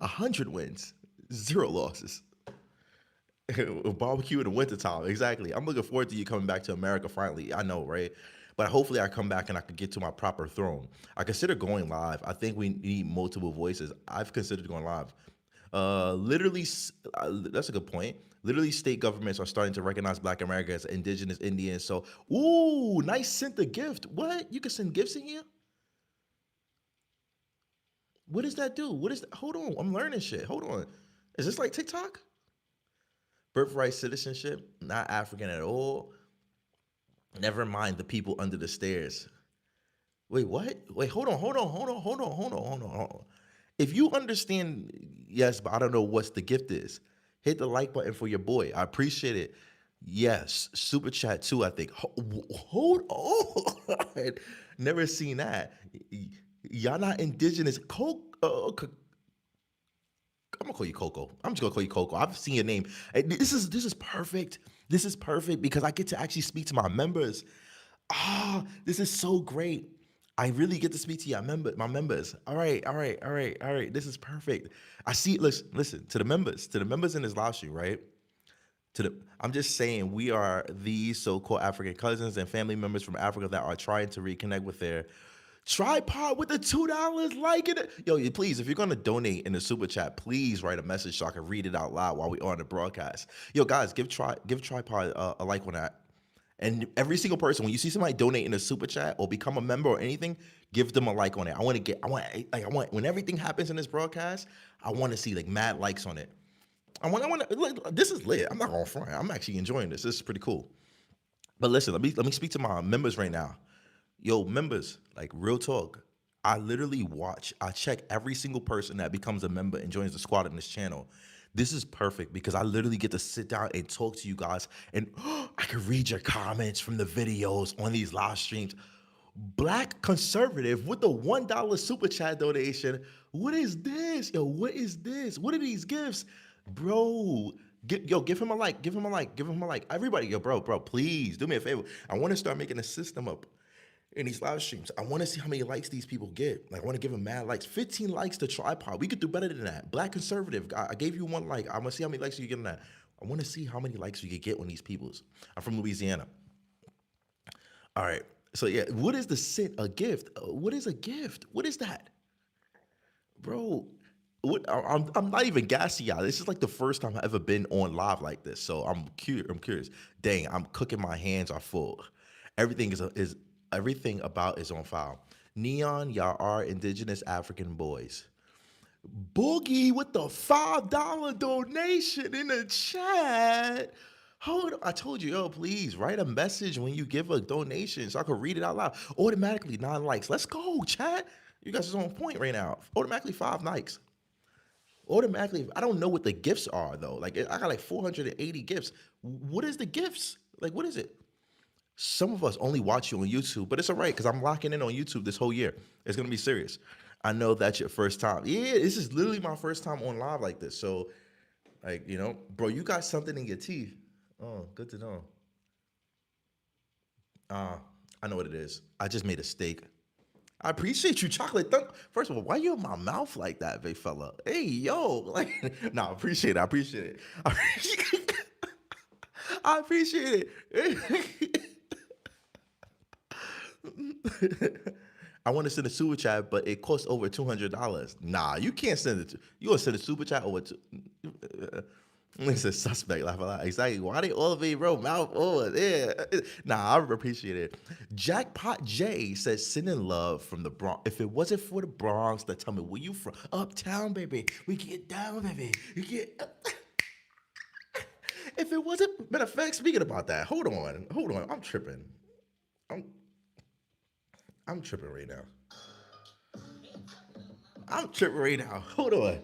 S1: 100 wins, 0 losses. Barbecue in the wintertime. Exactly. I'm looking forward to you coming back to America finally. I know, right? But hopefully I come back and I can get to my proper throne. I consider going live. I think we need multiple voices. I've considered going live. That's a good point. Literally, state governments are starting to recognize Black America as indigenous Indians. So, ooh, nice sent a gift. What? You can send gifts in here? What does that do? What is that? Hold on. I'm learning shit. Hold on. Is this like TikTok? Birthright citizenship, not African at all. Never mind the people under the stairs. Wait, what? Wait, hold on. If you understand, yes, but I don't know what's the gift is. Hit the like button for your boy. I appreciate it. Yes, super chat too, I think. Hold on. Never seen that. Y'all not indigenous. I'm gonna call you Coco. I'm just gonna call you Coco. I've seen your name. This is perfect. This is perfect because I get to actually speak to my members. This is so great. I really get to speak to my members. All right. This is perfect. I see. Listen to the members in this live stream, right? I'm just saying we are these so-called African cousins and family members from Africa that are trying to reconnect with their tripod with the $2 like it. Yo, please, if you're gonna donate in the super chat, please write a message so I can read it out loud while we're on the broadcast. Yo, guys, give tripod a like on that. And every single person, when you see somebody donate in a super chat or become a member or anything, give them a like on it. I want when everything happens in this broadcast, I want to see like mad likes on it. This is lit. I'm not gonna front. I'm actually enjoying this. This is pretty cool. But listen, let me speak to my members right now. Yo, members, like real talk. I check every single person that becomes a member and joins the squad in this channel. This is perfect because I literally get to sit down and talk to you guys and I can read your comments from the videos on these live streams. Black conservative with the $1 super chat donation. What is this? Yo, what is this? What are these gifts? Bro, give him a like. Give him a like. Everybody, bro, please do me a favor. I want to start making a system up in these live streams. I want to see how many likes these people get. Like, I want to give them mad likes. 15 likes to tripod. We could do better than that. Black conservative. I gave you 1 like. I'm going to see how many likes you get on that. I want to see how many likes you could get on these peoples. I'm from Louisiana. All right. So, yeah, what is a gift? What is a gift? What is that? Bro, I'm not even gassy, y'all. This is like the first time I've ever been on live like this. So, I'm curious. Dang, I'm cooking. My hands are full. Everything everything about is on file. Neon, y'all are indigenous African boys. Boogie with the $5 donation in the chat. Hold on. I told you, yo, please write a message when you give a donation so I can read it out loud. Automatically 9 likes. Let's go, chat. You guys are on point right now. Automatically 5 likes. Automatically, I don't know what the gifts are though. Like I got like 480 gifts. What is the gifts? Like, what is it? Some of us only watch you on YouTube, but it's all right because I'm locking in on YouTube this whole year. It's going to be serious. I know that's your first time. Yeah, this is literally my first time on live like this. So, like, bro, you got something in your teeth. Oh, good to know. I know what it is. I just made a steak. I appreciate you, Chocolate Thunk. First of all, why you in my mouth like that, big fella? Hey, yo. Like, nah, I appreciate it. I appreciate it. I want to send a super chat, but it costs over $200. Nah, you can't send it. You gonna send a super chat over two? It's a suspect. Laugh a lot. Exactly. Why they all be bro mouth on? Yeah. Nah, I appreciate it. Jackpot J says, "Sending love from the Bronx. If it wasn't for the Bronx, then tell me where you from? Uptown, baby. We get down, baby. You get." If it wasn't, matter of fact, speaking about that, hold on. I'm tripping. I'm I'm tripping right now. I'm tripping right now. Hold on.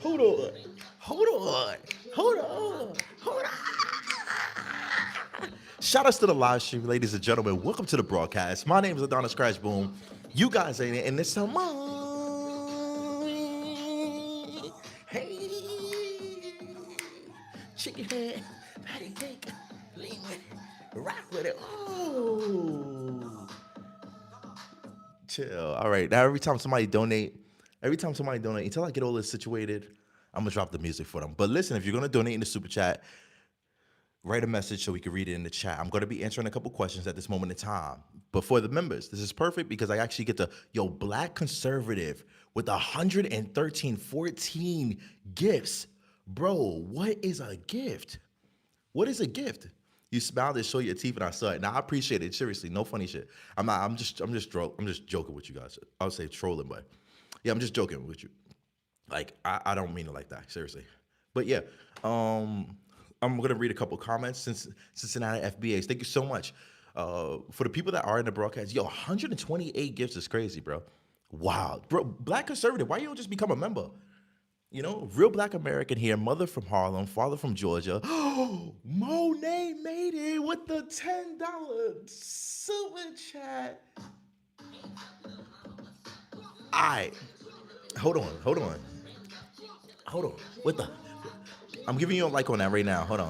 S1: Hold on. Hold on. Hold on. Hold on. Shout outs to the live stream, ladies and gentlemen. Welcome to the broadcast. My name is AdonisCrashBoom. You guys ain't it, and it's so much. Hey, chicken head, patty cake, lean it, rock with it. Oh, chill. All right. Now every time somebody donate, until I get all this situated, I'm gonna drop the music for them. But listen, if you're gonna donate in the super chat, write a message so we can read it in the chat. I'm gonna be answering a couple questions at this moment in time. But for the members, this is perfect because I actually get to Black Conservative with 113 gifts. Bro, what is a gift? What is a gift? You smiled and show your teeth, and I saw it. Now I appreciate it. Seriously, no funny shit. I'm not. I'm just joking with you guys. I would say trolling, but yeah, I'm just joking with you. Like I don't mean it like that. Seriously, but yeah. I'm gonna read a couple comments since Cincinnati FBAs. Thank you so much. For the people that are in the broadcast, 128 gifts is crazy, bro. Wow, bro. Black Conservative, why you don't just become a member? Real Black American here, mother from Harlem, father from Georgia. Monet made it with the $10 super chat. All right, hold on. What the? I'm giving you a like on that right now. Hold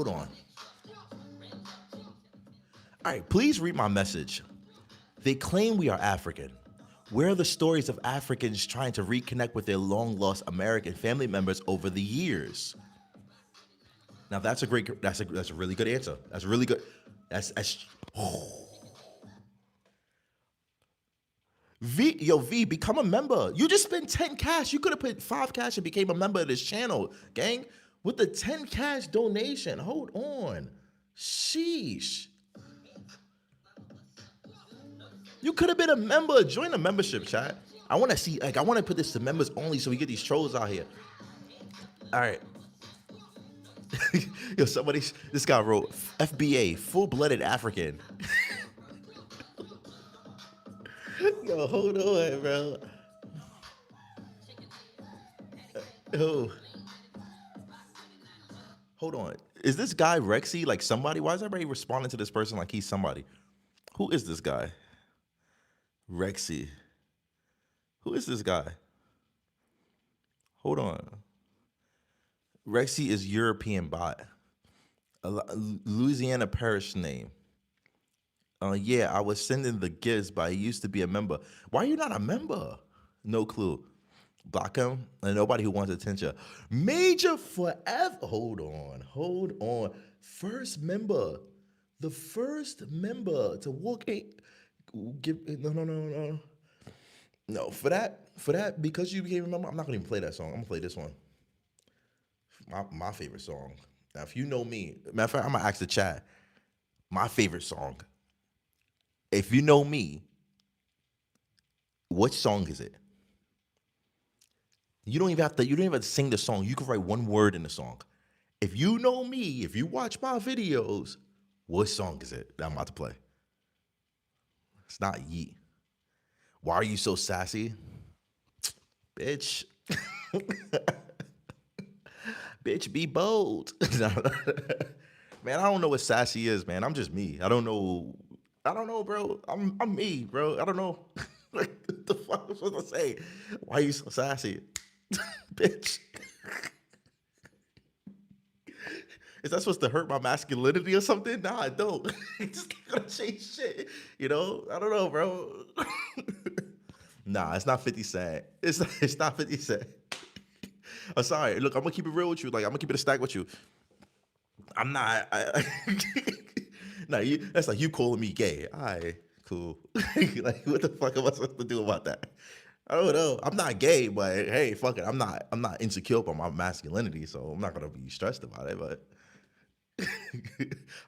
S1: on. All right, please read my message. They claim we are African. Where are the stories of Africans trying to reconnect with their long-lost American family members over the years? Now that's a really good answer. That's really good. That's V, become a member. You just spent 10 cash. You could have put 5 cash and became a member of this channel, gang. With the 10 cash donation. Hold on. Sheesh. You could have been a member. Join the membership, chat. I want to see, I want to put this to members only so we get these trolls out here. All right. This guy wrote, FBA, full-blooded African. Hold on, bro. Hold on. Is this guy Rexy like somebody? Why is everybody responding to this person like he's somebody? Who is this guy? Rexy. Who is this guy? Hold on. Rexy is European bot. Louisiana parish name. Yeah, I was sending the gifts, but I used to be a member. Why are you not a member? No clue. Block him. And nobody who wants attention. Major forever. Hold on. First member. The first member to walk a no. No, for that, because you became a member, I'm not gonna even play that song. I'm gonna play this one. My favorite song. Now, if you know me, matter of fact, I'm gonna ask the chat. My favorite song. If you know me, what song is it? You don't even have to sing the song. You can write one word in the song. If you know me, if you watch my videos, what song is it that I'm about to play? It's not Yeet. Why are you so sassy? Bitch. Bitch, be bold. Man, I don't know what sassy is, man. I'm just me. I don't know, bro. I'm me, bro. I don't know. Like, what the fuck am I supposed to say? Why are you so sassy? Bitch. Is that supposed to hurt my masculinity or something? Nah, I don't. Just gonna change shit. I don't know, bro. Nah, it's not 50 Cent. It's not 50 Cent. I'm sorry. Look, I'm gonna keep it real with you. Like, I'm gonna keep it a stack with you. I'm not. No, that's like you calling me gay. All right, cool. Like, what the fuck am I supposed to do about that? I don't know. I'm not gay, but hey, fuck it. I'm not insecure about my masculinity, so I'm not gonna be stressed about it. But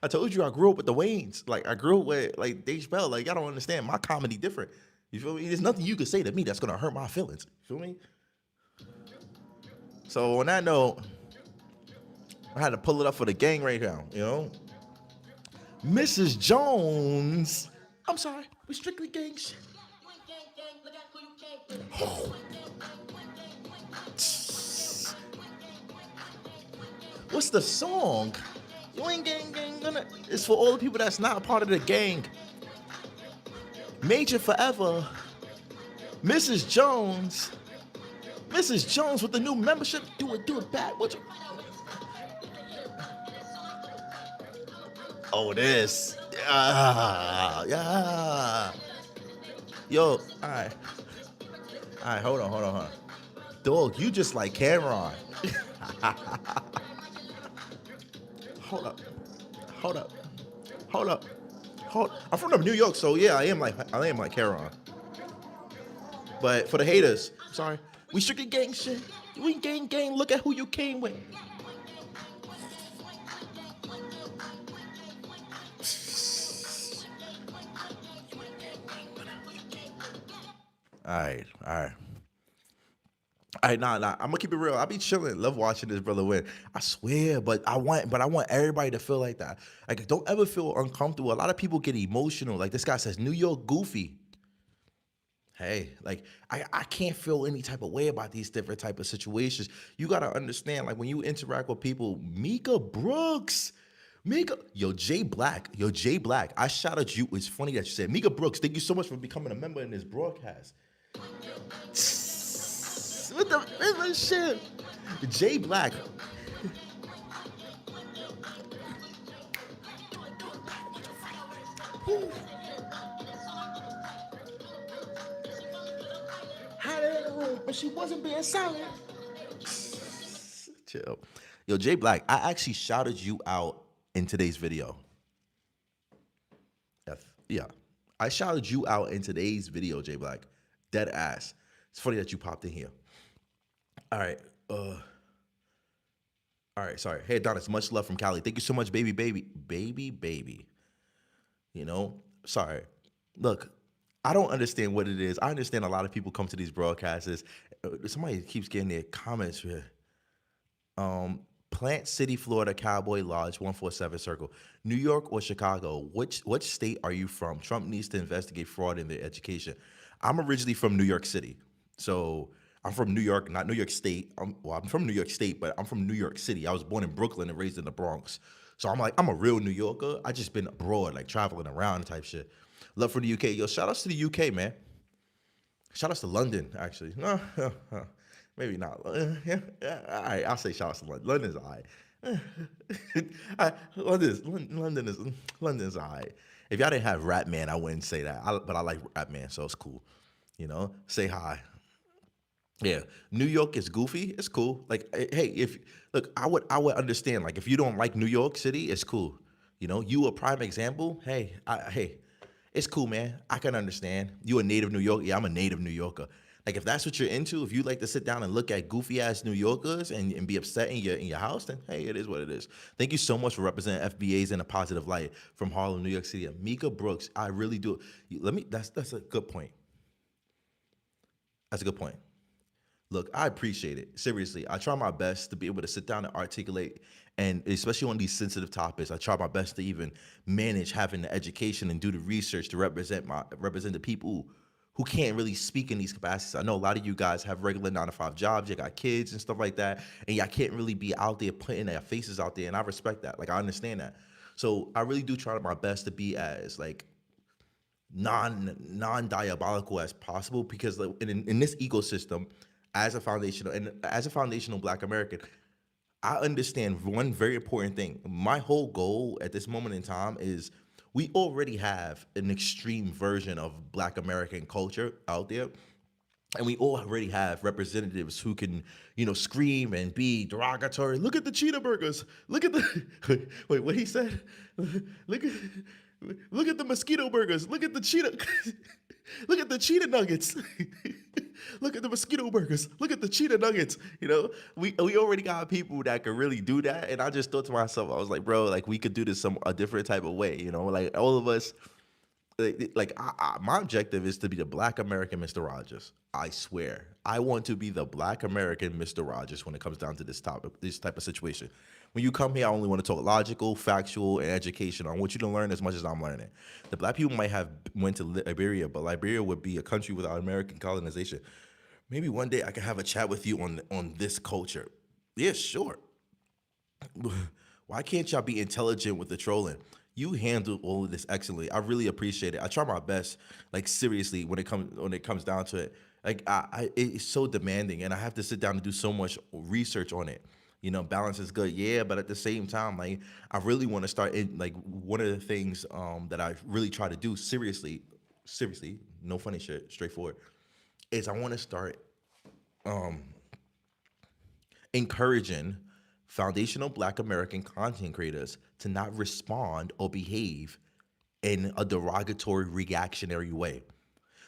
S1: I told you I grew up with the Waynes. Like I grew up with like Dave Chappelle. Like y'all don't understand. My comedy different. You feel me? There's nothing you can say to me that's gonna hurt my feelings. You feel me? So on that note, I had to pull it up for the gang right now. You know, Mrs. Jones. I'm sorry, we strictly gang shit. What's the song? You ain't gang gonna. It's for all the people that's not a part of the gang. Major forever. Mrs. Jones. Mrs. Jones with the new membership. Do it back. What you? Oh, this. Yeah. Yo, all right. All right, hold on. Dog, you just like Cameron. Hold up. I'm from New York, so yeah, I am like Cameron. But for the haters, sorry, we strictly gang shit. We gang. Look at who you came with. All right. Nah. I'm gonna keep it real. I be chilling, love watching this brother win. I swear, but I want everybody to feel like that. Like, don't ever feel uncomfortable. A lot of people get emotional. Like this guy says, New York goofy. Hey, like I can't feel any type of way about these different type of situations. You gotta understand, like when you interact with people, Mika Brooks. Jay Black. I shouted you. It's funny that you said Mika Brooks. Thank you so much for becoming a member in this broadcast. What the shit? Jay Black. Had her in the room, but she wasn't being silent. Chill. Yo, Jay Black, I actually shouted you out in today's video. Yeah. I shouted you out in today's video, Jay Black. Dead ass. It's funny that you popped in here. All right. Sorry. Hey, Adonis, much love from Cali. Thank you so much, baby. You know, sorry. Look, I don't understand what it is. I understand a lot of people come to these broadcasts. Somebody keeps getting their comments here. Plant City, Florida, Cowboy Lodge, 147 Circle. New York or Chicago? Which state are you from? Trump needs to investigate fraud in their education. I'm originally from New York City. So I'm from New York, not New York State. I'm from New York State, but I'm from New York City. I was born in Brooklyn and raised in the Bronx. So I'm a real New Yorker. I just been abroad, like traveling around type shit. Love for the UK. Yo, shout outs to the UK, man. Shout outs to London, actually. No, maybe not. All right, I'll say shout outs to London. London's all right. London's all right. If y'all didn't have Rap Man, I wouldn't say that. But I like Rap Man, so it's cool. You know, say hi. Yeah, New York is goofy. It's cool. Like, hey, I would understand. Like, if you don't like New York City, it's cool. You know, you a prime example. Hey, it's cool, man. I can understand. You a native New Yorker. Yeah, I'm a native New Yorker. Like, if that's what you're into, if you like to sit down and look at goofy ass New Yorkers and be upset in your house, then hey, it is what it is. Thank you so much for representing FBAs in a positive light from Harlem, New York City. Mika Brooks, I really do. That's a good point. That's a good point. Look, I appreciate it. Seriously, I try my best to be able to sit down and articulate, and especially on these sensitive topics, I try my best to even manage having the education and do the research to represent the people who can't really speak in these capacities. I know a lot of you guys have regular 9-to-5 jobs, you got kids and stuff like that, and y'all can't really be out there putting their faces out there, and I respect that. Like, I understand that. So I really do try my best to be as like non-diabolical as possible, because like, in this ecosystem, as a foundational Black American, I understand one very important thing. My whole goal at this moment in time is we already have an extreme version of Black American culture out there. And we already have representatives who can, scream and be derogatory. Look at the cheetah burgers. Look at the wait, what he said? Look at look at the mosquito burgers. Look at the cheetah. Look at the cheetah nuggets. Look at the mosquito burgers. Look at the cheetah nuggets. We already got people that can really do that. And I just thought to myself, I was like, bro, like we could do this a different type of way. Like all of us, my objective is to be the Black American Mr. Rogers. I swear, I want to be the Black American Mr. Rogers when it comes down to this type of situation. When you come here, I only want to talk logical, factual, and educational. I want you to learn as much as I'm learning. The black people might have went to Liberia, but Liberia would be a country without American colonization. Maybe one day I can have a chat with you on this culture. Yeah, sure. Why can't y'all be intelligent with the trolling? You handled all of this excellently. I really appreciate it. I try my best, like seriously, when it comes down to it. Like it's so demanding, and I have to sit down and do so much research on it. Balance is good, yeah, but at the same time, like I really want to start in like one of the things that I really try to do seriously, no funny shit, straightforward, is I want to start encouraging foundational Black American content creators to not respond or behave in a derogatory, reactionary way.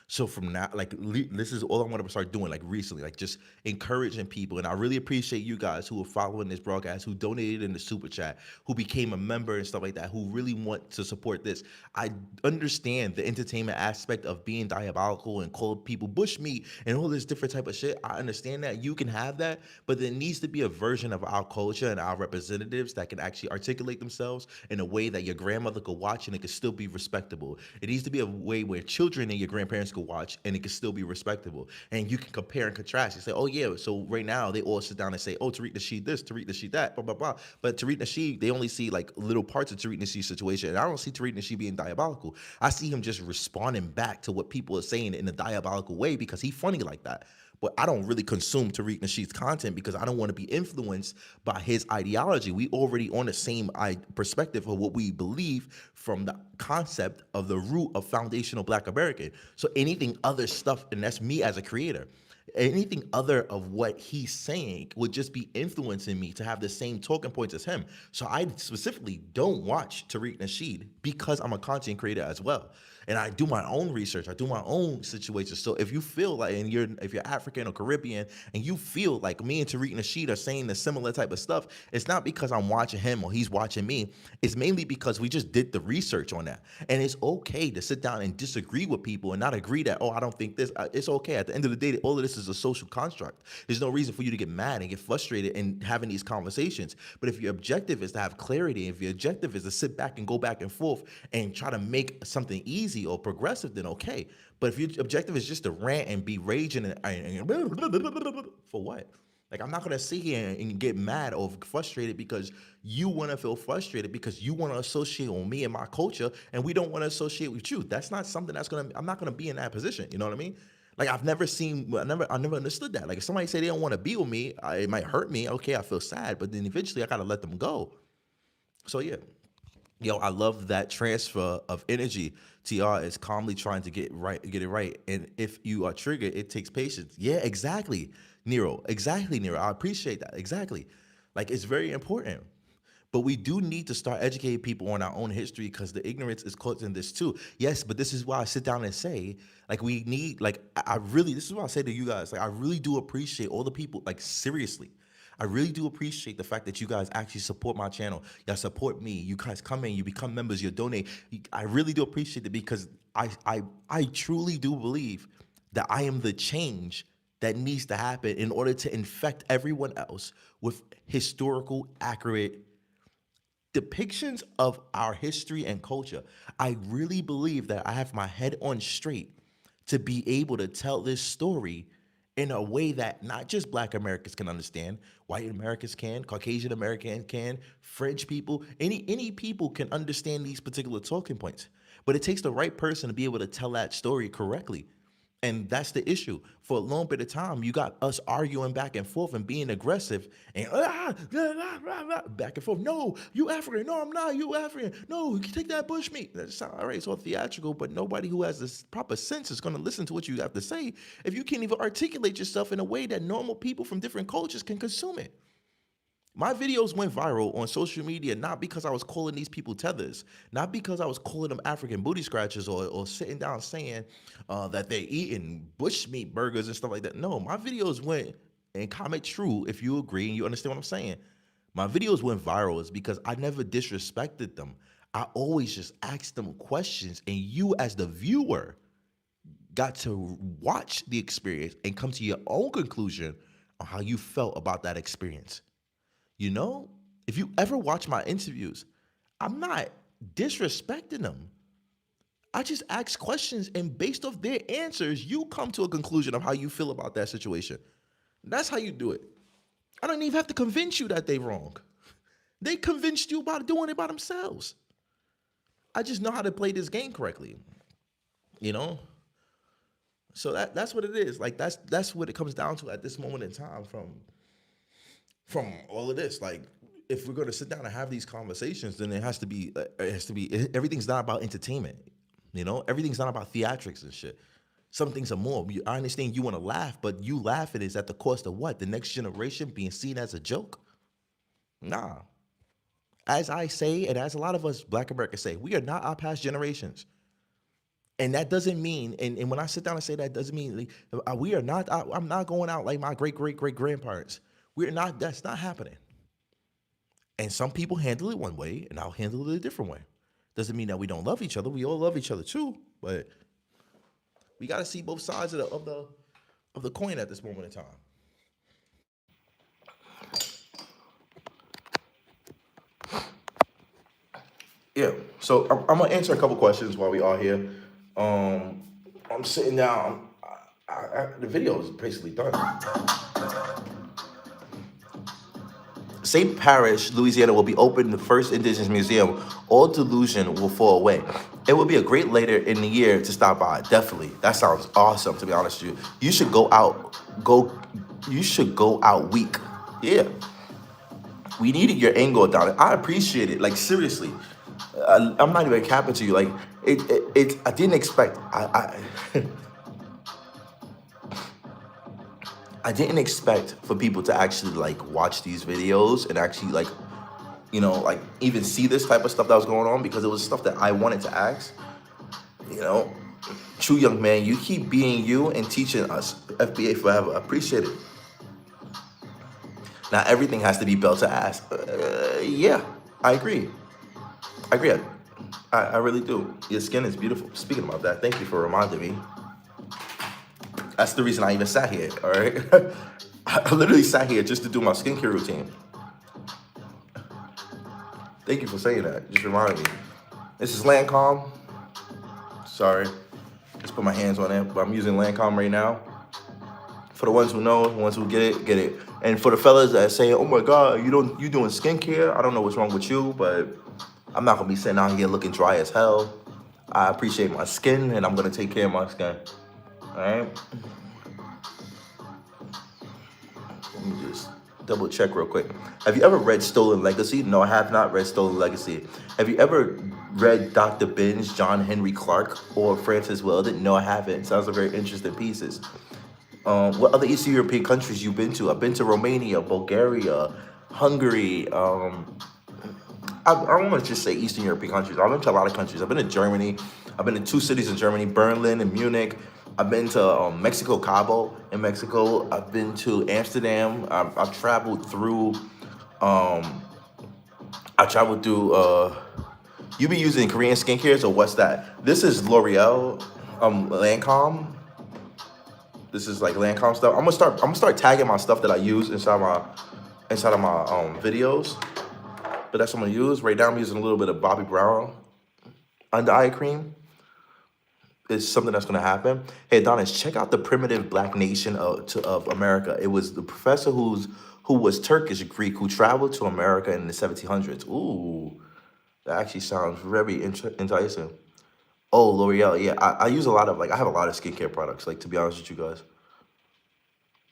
S1: So from now, like this is all I want to start doing, like recently, like just encouraging people. And I really appreciate you guys who are following this broadcast, who donated in the super chat, who became a member and stuff like that, who really want to support this. I understand the entertainment aspect of being diabolical and call people bushmeat and all this different type of shit. I understand that you can have that, but there needs to be a version of our culture and our representatives that can actually articulate themselves in a way that your grandmother could watch and it could still be respectable. It needs to be a way where children and your grandparents could watch and it can still be respectable. And you can compare and contrast. You say, oh yeah, so right now they all sit down and say, oh, Tariq Nasheed this, Tariq Nasheed that, blah, blah, blah. But Tariq Nasheed, they only see like little parts of Tariq Nasheed's situation. And I don't see Tariq Nasheed being diabolical. I see him just responding back to what people are saying in a diabolical way because he's funny like that. But I don't really consume Tariq Nasheed's content because I don't want to be influenced by his ideology. We already on the same perspective of what we believe from the concept of the root of foundational Black American. So anything other stuff, and that's me as a creator, anything other of what he's saying would just be influencing me to have the same talking points as him. So I specifically don't watch Tariq Nasheed because I'm a content creator as well. And I do my own research. I do my own situations. So if you feel like, if you're African or Caribbean, and you feel like me and Tariq Nasheed are saying the similar type of stuff, it's not because I'm watching him or he's watching me. It's mainly because we just did the research on that. And it's okay to sit down and disagree with people and not agree that, oh, I don't think this. It's okay. At the end of the day, all of this is a social construct. There's no reason for you to get mad and get frustrated in having these conversations. But if your objective is to have clarity, if your objective is to sit back and go back and forth and try to make something easy or progressive, then okay. But if your objective is just to rant and be raging and for what? Like, I'm not gonna sit here and get mad or frustrated because you want to feel frustrated because you want to associate with me and my culture, and we don't want to associate with you. That's not something I'm not gonna be in that position. You know what I mean? Like, I never understood that. Like, if somebody say they don't want to be with me, it might hurt me. Okay, I feel sad, but then eventually I gotta let them go. So yeah. Yo, I love that transfer of energy. TR is calmly trying to get it right. And if you are triggered, it takes patience. Yeah, exactly, Nero. Exactly, Nero. I appreciate that. Exactly. Like, it's very important. But we do need to start educating people on our own history because the ignorance is causing this too. Yes, but this is why I sit down and say, like, we need, like, I really, this is what I say to you guys. Like, I really do appreciate all the people, like, seriously. I really do appreciate the fact that you guys actually support my channel. Y'all support me. You guys come in, you become members, you donate. I really do appreciate it because I truly do believe that I am the change that needs to happen in order to infect everyone else with historical, accurate depictions of our history and culture. I really believe that I have my head on straight to be able to tell this story in a way that not just Black Americans can understand, white Americans can, Caucasian Americans can, French people, any people can understand these particular talking points. But it takes the right person to be able to tell that story correctly. And that's the issue. For a long bit of time, you got us arguing back and forth and being aggressive and back and forth. No, you African. No, I'm not. You African. No, you can take that bush meat. That's all right. It's all theatrical, but nobody who has this proper sense is going to listen to what you have to say if you can't even articulate yourself in a way that normal people from different cultures can consume it. My videos went viral on social media not because I was calling these people tethers, not because I was calling them African booty scratchers or sitting down saying that they're eating bushmeat burgers and stuff like that. No, my videos went, and comment true if you agree and you understand what I'm saying. My videos went viral is because I never disrespected them. I always just asked them questions, and you as the viewer got to watch the experience and come to your own conclusion on how you felt about that experience. You know, if you ever watch my interviews, I'm not disrespecting them. I just ask questions, and based off their answers, you come to a conclusion of how you feel about that situation. That's how you do it. I don't even have to convince you that they're wrong. They convinced you about doing it by themselves. I just know how to play this game correctly. You know? So that's what it is. Like that's what it comes down to at this moment in time from all of this. Like, if we're going to sit down and have these conversations, then it has to be everything's not about entertainment. You know, everything's not about theatrics and shit. Some things are more. I understand you want to laugh, but you laughing is at the cost of what? The next generation being seen as a joke? Nah. As I say, and as a lot of us Black Americans say, we are not our past generations. And that doesn't mean, and when I sit down and say that, doesn't mean we are not, I'm not going out like my great grandparents. We're not, that's not happening. And some people handle it one way, and I'll handle it a different way. Doesn't mean that we don't love each other. We all love each other too, but we got to see both sides of the coin at this moment in time. Yeah. So I'm gonna answer a couple questions while we are here. I'm sitting down. The video is basically done. St. Parish, Louisiana will be open the first indigenous museum. All delusion will fall away. It will be a great later in the year to stop by. Definitely. That sounds awesome, to be honest with you. You should go out week. Yeah. We needed your angle, Adonis. I appreciate it. Like, seriously. I'm not even capping to you. Like, I didn't expect, I didn't expect for people to actually like watch these videos and actually like, like even see this type of stuff that was going on, because it was stuff that I wanted to ask. True young man, you keep being you and teaching us. FBA forever. Appreciate it. Now everything has to be built to ask. Yeah, I agree. I really do. Your skin is beautiful. Speaking about that, thank you for reminding me. That's the reason I even sat here, all right? I literally sat here just to do my skincare routine. Thank you for saying that. Just reminded me. This is Lancome. Sorry. Just put my hands on it, but I'm using Lancome right now. For the ones who know, the ones who get it. And for the fellas that say, oh my God, you doing skincare? I don't know what's wrong with you, but I'm not gonna be sitting out here looking dry as hell. I appreciate my skin, and I'm gonna take care of my skin. All right. Let me just double check real quick. Have you ever read Stolen Legacy? No, I have not read Stolen Legacy. Have you ever read Dr. Binge, John Henry Clark, or Francis Weldon? No, I haven't. Sounds like very interesting pieces. What other Eastern European countries you been to? I've been to Romania, Bulgaria, Hungary. I don't want to just say Eastern European countries. I've been to a lot of countries. I've been to Germany. I've been to 2 cities in Germany, Berlin and Munich. I've been to Mexico, Cabo in Mexico. I've been to Amsterdam. I've traveled through. You be using Korean skincares, or what's that? This is L'Oreal, Lancome. This is like Lancome stuff. I'm gonna start tagging my stuff that I use inside my videos. But that's what I'm gonna use. Right now I'm using a little bit of Bobbi Brown under eye cream. It's something that's gonna happen. Hey Adonis, check out the primitive black nation of America. It was the professor who was Turkish Greek who traveled to America in the 1700s. Ooh, that actually sounds very enticing. Oh, L'Oreal. Yeah, I use a lot of, like, I have a lot of skincare products. Like, to be honest with you guys,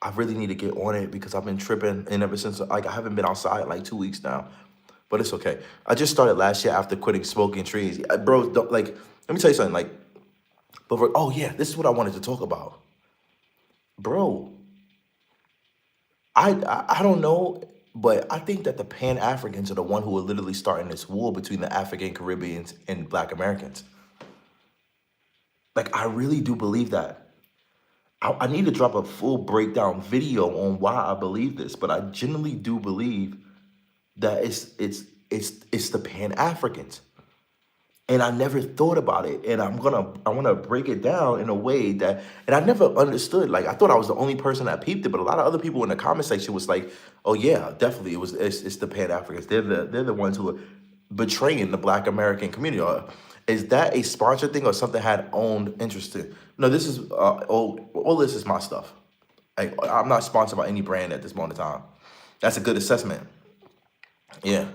S1: I really need to get on it because I've been tripping, and ever since, like, I haven't been outside in like 2 weeks now. But it's okay. I just started last year after quitting smoking trees. Bro, don't, like, let me tell you something. Like, oh yeah, this is what I wanted to talk about, bro. I don't know, but I think that the Pan Africans are the one who are literally starting this war between the African Caribbeans and Black Americans. Like, I really do believe that. I need to drop a full breakdown video on why I believe this, but I genuinely do believe that it's the Pan Africans. And I never thought about it. And I want to break it down in a way that, and I never understood. Like, I thought I was the only person that peeped it, but a lot of other people in the comment section was like, "Oh yeah, definitely, it's the Pan Africans. They're the ones who are betraying the Black American community." Is that a sponsored thing or something had owned interest in? No, this is all this is my stuff. I'm not sponsored by any brand at this moment in time. That's a good assessment. Yeah.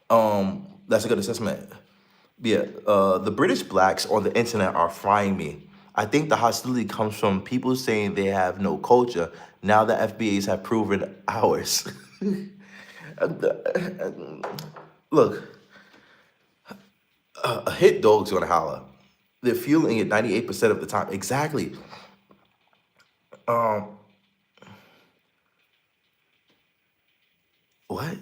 S1: That's a good assessment. Yeah, the British blacks on the internet are frying me. I think the hostility comes from people saying they have no culture. Now the FBAs have proven ours. Look, a hit dog's gonna holler. They're fueling it 98% of the time. Exactly. Um, what?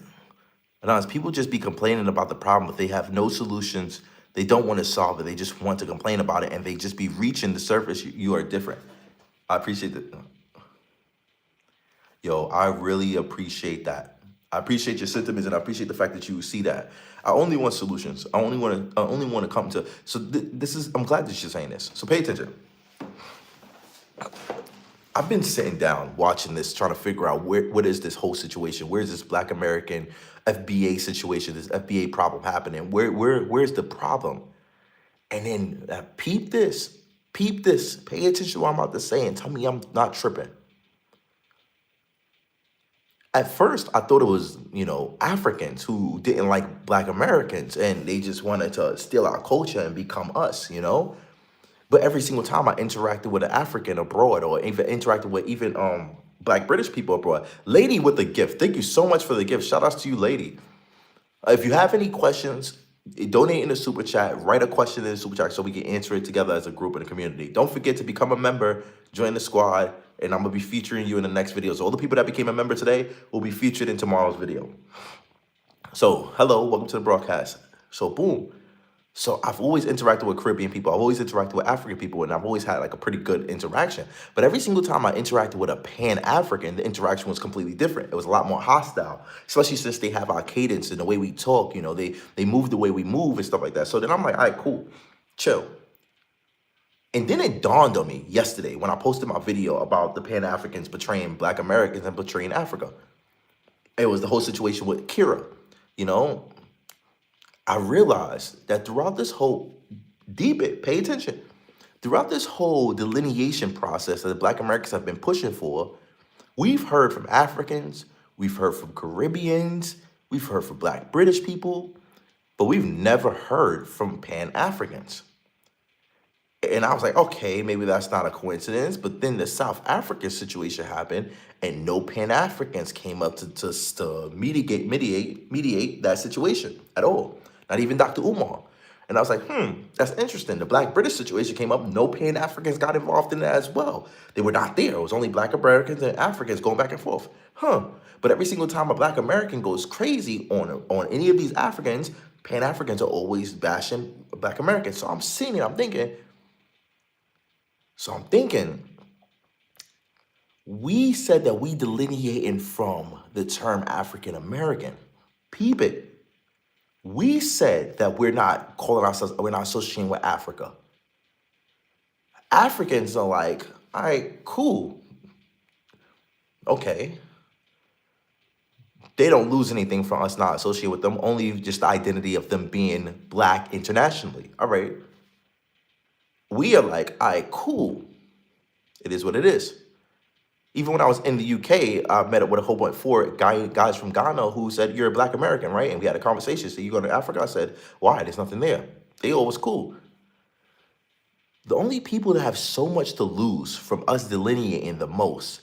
S1: And honest, people just be complaining about the problem, but they have no solutions. They don't want to solve it. They just want to complain about it, and they just be reaching the surface. You are different. I appreciate that. Yo, I really appreciate that. I appreciate your sentiments, and I appreciate the fact that you see that. I only want solutions. I only want to come to. So this is. I'm glad that you're saying this. So pay attention. I've been sitting down watching this, trying to figure out what is this whole situation? Where's this Black American FBA situation, this FBA problem happening? Where's the problem? And then peep this, pay attention to what I'm about to say and tell me I'm not tripping. At first, I thought it was, Africans who didn't like Black Americans and they just wanted to steal our culture and become us. But every single time I interacted with an African abroad or even interacted with even Black British people abroad, lady with the gift, thank you so much for the gift. Shout outs to you, lady. If you have any questions, donate in the super chat, write a question in the super chat so we can answer it together as a group in the community. Don't forget to become a member, join the squad, and I'm gonna be featuring you in the next video. So all the people that became a member today will be featured in tomorrow's video. So hello, welcome to the broadcast. So boom. So I've always interacted with Caribbean people. I've always interacted with African people, and I've always had like a pretty good interaction. But every single time I interacted with a Pan-African, the interaction was completely different. It was a lot more hostile, especially since they have our cadence and the way we talk. They move the way we move and stuff like that. So then I'm like, all right, cool, chill. And then it dawned on me yesterday when I posted my video about the Pan-Africans betraying Black Americans and betraying Africa. It was the whole situation with Kira, I realized that throughout this whole pay attention, throughout this whole delineation process that the Black Americans have been pushing for, we've heard from Africans, we've heard from Caribbeans, we've heard from Black British people, but we've never heard from Pan-Africans. And I was like, okay, maybe that's not a coincidence. But then the South African situation happened, and no Pan-Africans came up to mediate that situation at all. Not even Dr. Umar. And I was like, that's interesting. The Black British situation came up. No Pan-Africans got involved in that as well. They were not there. It was only Black Americans and Africans going back and forth. But every single time a Black American goes crazy on any of these Africans, Pan-Africans are always bashing Black Americans. So I'm seeing it. I'm thinking, we said that we delineating from the term African American. Peep it. We said that we're not associating with Africa. Africans are like, all right, cool. Okay. They don't lose anything from us not associating with them, only just the identity of them being Black internationally. All right. We are like, all right, cool. It is what it is. Even when I was in the UK, I met up with a whole bunch of guys from Ghana who said, you're a Black American, right? And we had a conversation. So you go to Africa? I said, why? There's nothing there. They all was cool. The only people that have so much to lose from us delineating the most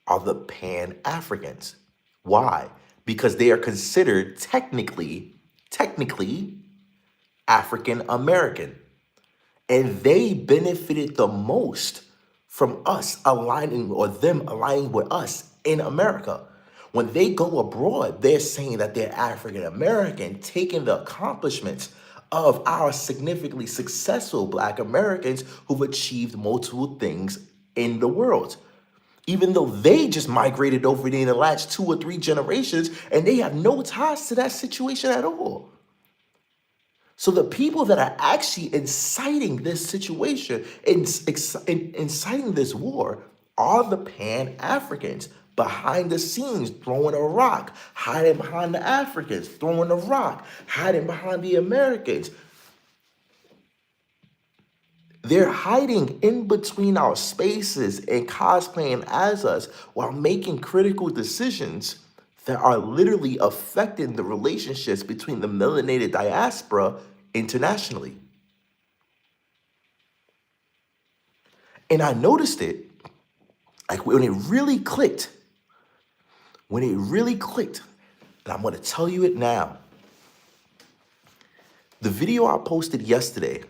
S1: are the Pan-Africans. Why? Because they are considered technically African American. And they benefited the most from us aligning or them aligning with us in America. When they go abroad, they're saying that they're African American, taking the accomplishments of our significantly successful Black Americans who've achieved multiple things in the world. Even though they just migrated over there in the last 2 or 3 generations and they have no ties to that situation at all. So the people that are actually inciting this situation, inciting this war, are the Pan-Africans behind the scenes, throwing a rock, hiding behind the Africans, throwing a rock, hiding behind the Americans. They're hiding in between our spaces and cosplaying as us while making critical decisions that are literally affecting the relationships between the melanated diaspora internationally. And I noticed it, like when it really clicked, and I'm gonna tell you it now. The video I posted yesterday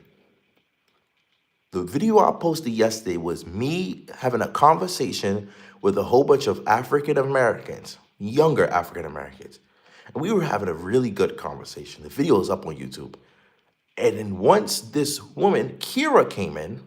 S1: was me having a conversation with a whole bunch of African Americans, younger African Americans. And we were having a really good conversation. The video is up on YouTube. And then once this woman, Kira, came in,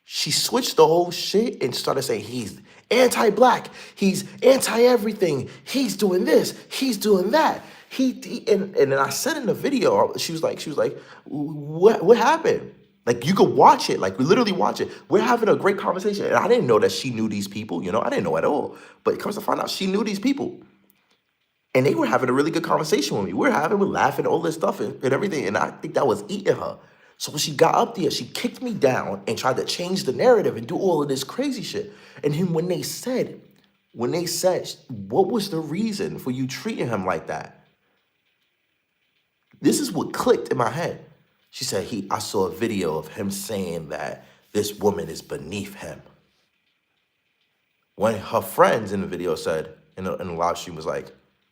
S1: she switched the whole shit and started saying he's anti-Black, he's anti-everything, he's doing this, he's doing that. And then I said in the video, she was like, what happened? Like, you could watch it, like literally watch it. We're having a great conversation. And I didn't know that she knew these people, I didn't know at all. But it comes to find out she knew these people. And they were having a really good conversation with me. We're laughing, all this stuff and everything. And I think that was eating her. So when she got up there, she kicked me down and tried to change the narrative and do all of this crazy shit. And then when they said, what was the reason for you treating him like that? This is what clicked in my head. She said, I saw a video of him saying that this woman is beneath him. One of her friends in the video said, in the live stream was like,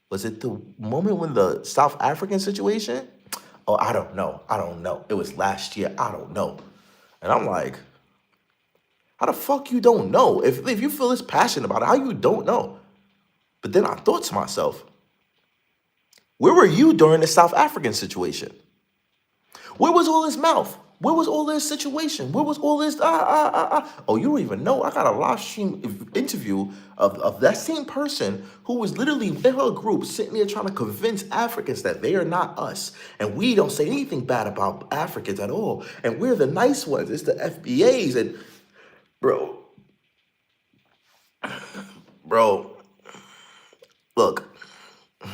S1: was it the moment when the South African situation? Oh, I don't know. It was last year. I don't know. And I'm like, how the fuck you don't know? If you feel this passionate about it, how you don't know? But then I thought to myself, where were you during the South African situation? Where was all this mouth? Where was all this situation? Where was all this, Oh, you don't even know. I got a live stream interview of that same person who was literally in her group sitting there trying to convince Africans that they are not us. And we don't say anything bad about Africans at all. And we're the nice ones. It's the FBAs. And bro, look, I'm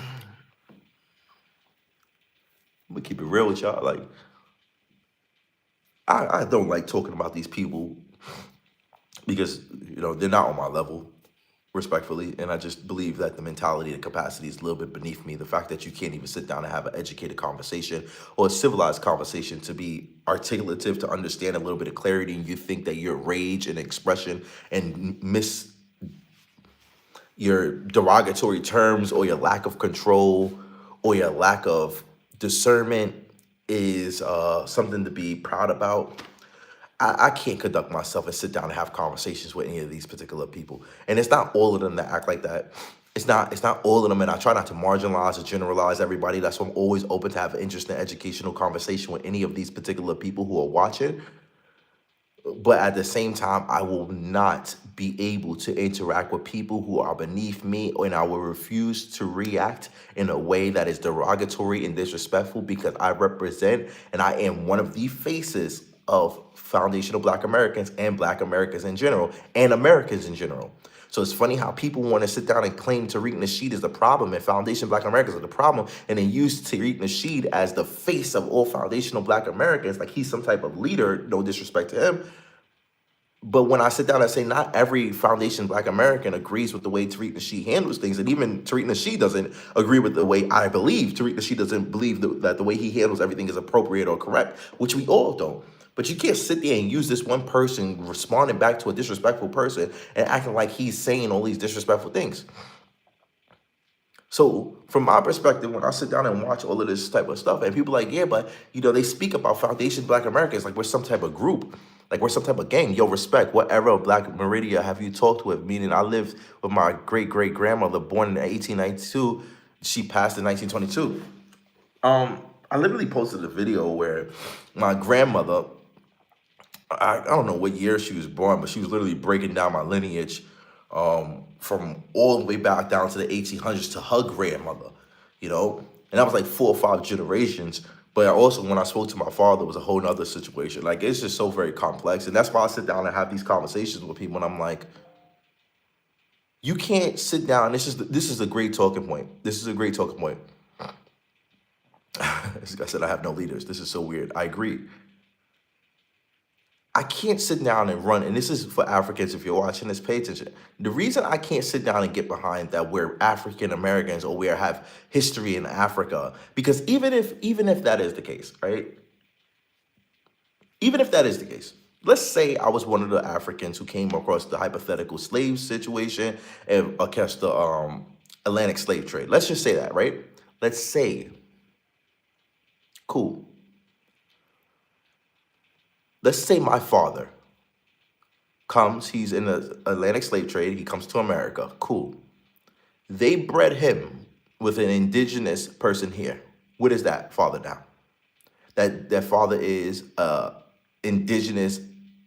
S1: gonna keep it real with y'all. Like, I don't like talking about these people because, they're not on my level, respectfully. And I just believe that the mentality and capacity is a little bit beneath me. The fact that you can't even sit down and have an educated conversation or a civilized conversation to be articulative, to understand a little bit of clarity, and you think that your rage and expression and your derogatory terms or your lack of control or your lack of discernment is something to be proud about. I can't conduct myself and sit down and have conversations with any of these particular people. And it's not all of them that act like that. It's not all of them. And I try not to marginalize or generalize everybody. That's why I'm always open to have an interesting educational conversation with any of these particular people who are watching. But at the same time, I will not be able to interact with people who are beneath me, and I will refuse to react in a way that is derogatory and disrespectful, because I represent and I am one of the faces of foundational Black Americans and Black Americans in general and Americans in general. So it's funny how people want to sit down and claim Tariq Nasheed is the problem and Foundation Black Americans are the problem, and then use Tariq Nasheed as the face of all foundational Black Americans, like he's some type of leader, no disrespect to him. But when I sit down and say not every Foundation Black American agrees with the way Tariq Nasheed handles things, and even Tariq Nasheed doesn't agree with the way I believe, Tariq Nasheed doesn't believe that the way he handles everything is appropriate or correct, which we all don't. But you can't sit there and use this one person responding back to a disrespectful person and acting like he's saying all these disrespectful things. So from my perspective, when I sit down and watch all of this type of stuff, and people are like, yeah, but they speak about Foundation Black Americans like we're some type of group, like we're some type of gang. Yo, respect. What era of Black Meridia have you talked with? Meaning, I lived with my great great grandmother, born in 1892. She passed in 1922. I literally posted a video where my grandmother, I don't know what year she was born, but she was literally breaking down my lineage from all the way back down to the 1800s to her grandmother, and that was like 4 or 5 generations. But also, when I spoke to my father, it was a whole nother situation. Like, it's just so very complex. And that's why I sit down and have these conversations with people. And I'm like, you can't sit down. This is a great talking point. This is a great talking point. This guy said, I have no leaders. This is so weird. I agree. I can't sit down and run, and this is for Africans, if you're watching this, pay attention. The reason I can't sit down and get behind that we're African Americans or we have history in Africa, because even if that is the case, right? Even if that is the case, let's say I was one of the Africans who came across the hypothetical slave situation and against the Atlantic slave trade. Let's just say that, right? Let's say, cool. Let's say my father comes, he's in the Atlantic slave trade, he comes to America, cool. They bred him with an indigenous person here. What is that father now? That father is indigenous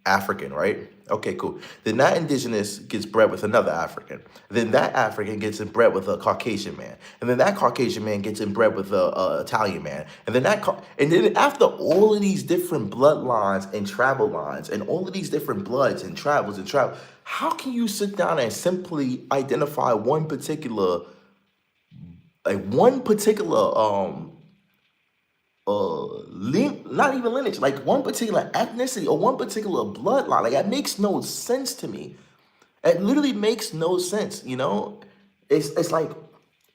S1: African, right? Okay, cool. Then that indigenous gets bred with another African. Then that African gets inbred with a Caucasian man. And then that Caucasian man gets inbred with a Italian man. And then and then after all of these different bloodlines and travel lines and all of these different bloods and travels, how can you sit down and simply identify one particular not even lineage, like one particular ethnicity or one particular bloodline? Like, that makes no sense to me. It literally makes no sense, It's like,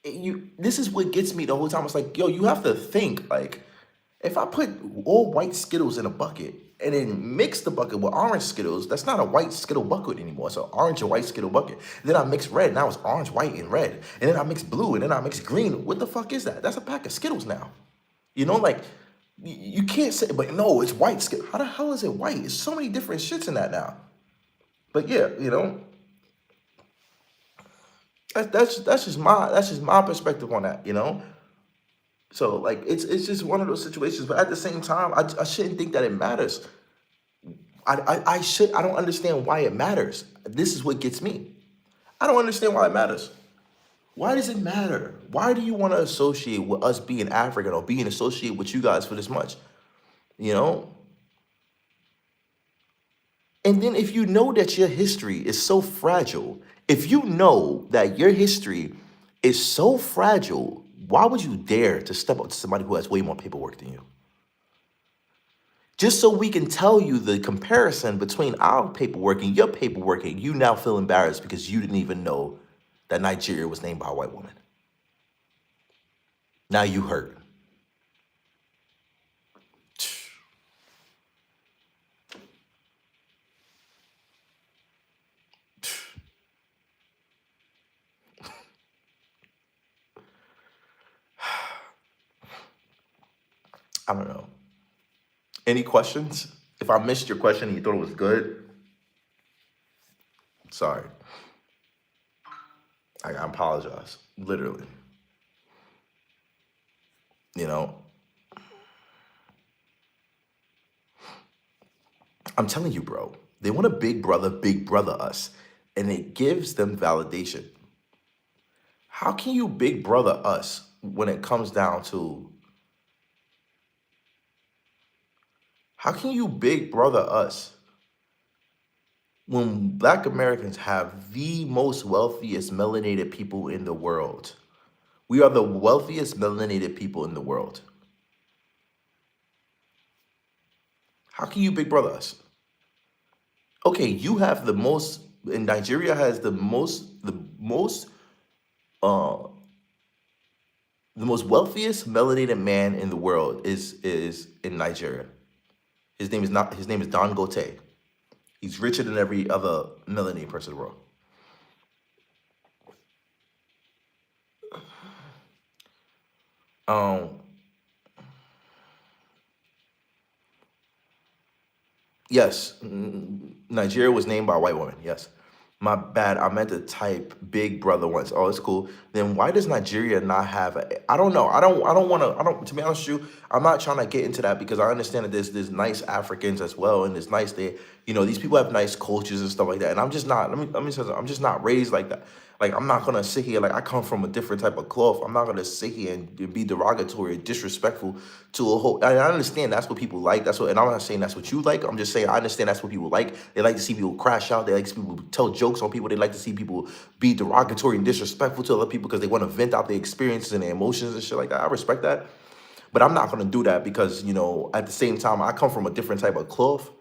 S1: this is what gets me the whole time. It's like, yo, you have to think, like, if I put all white Skittles in a bucket and then mix the bucket with orange Skittles, that's not a white Skittle bucket anymore. It's an orange and white Skittle bucket. Then I mix red, now it's orange, white, and red. And then I mix blue, and then I mix green. What the fuck is that? That's a pack of Skittles now. Like, you can't say, but no, it's white Skittle. How the hell is it white? There's so many different shits in that now. But yeah, that's just my perspective on that, So, like, it's just one of those situations. But at the same time, I shouldn't think that it matters. I don't understand why it matters. This is what gets me. I don't understand why it matters. Why does it matter? Why do you want to associate with us being African or being associated with you guys for this much? And then if you know that your history is so fragile, if you know that your history is so fragile, why would you dare to step up to somebody who has way more paperwork than you? Just so we can tell you the comparison between our paperwork and your paperwork, and you now feel embarrassed because you didn't even know that Nigeria was named by a white woman. Now you hurt. I don't know. Any questions? If I missed your question and you thought it was good, sorry. I apologize, literally. I'm telling you, bro, they want to big brother us, and it gives them validation. How can you big brother us when it comes down to, how can you big brother us when Black Americans have the most wealthiest melanated people in the world? We are the wealthiest melanated people in the world. How can you big brother us? Okay, you have the most, and Nigeria has the most wealthiest melanated man in the world is in Nigeria. His name is Don Gote. He's richer than every other melanated person in the world. Um, yes, Nigeria was named by a white woman. Yes, my bad. I meant to type Big Brother once. Oh, it's cool. Then why does Nigeria not have? I don't know. I don't want to. I don't. To be honest with you, I'm not trying to get into that because I understand that there's nice Africans as well, and there's nice they. These people have nice cultures and stuff like that. And I'm just not. Let me say something. I'm just not raised like that. Like I'm not gonna sit here like I come from a different type of cloth. I'm not gonna sit here and be derogatory, disrespectful to a whole. I understand that's what people like. That's what, and I'm not saying that's what you like. I'm just saying I understand that's what people like. They like to see people crash out. They like to see people tell jokes on people. They like to see people be derogatory and disrespectful to other people because they want to vent out their experiences and their emotions and shit like that. I respect that, but I'm not gonna do that because at the same time I come from a different type of cloth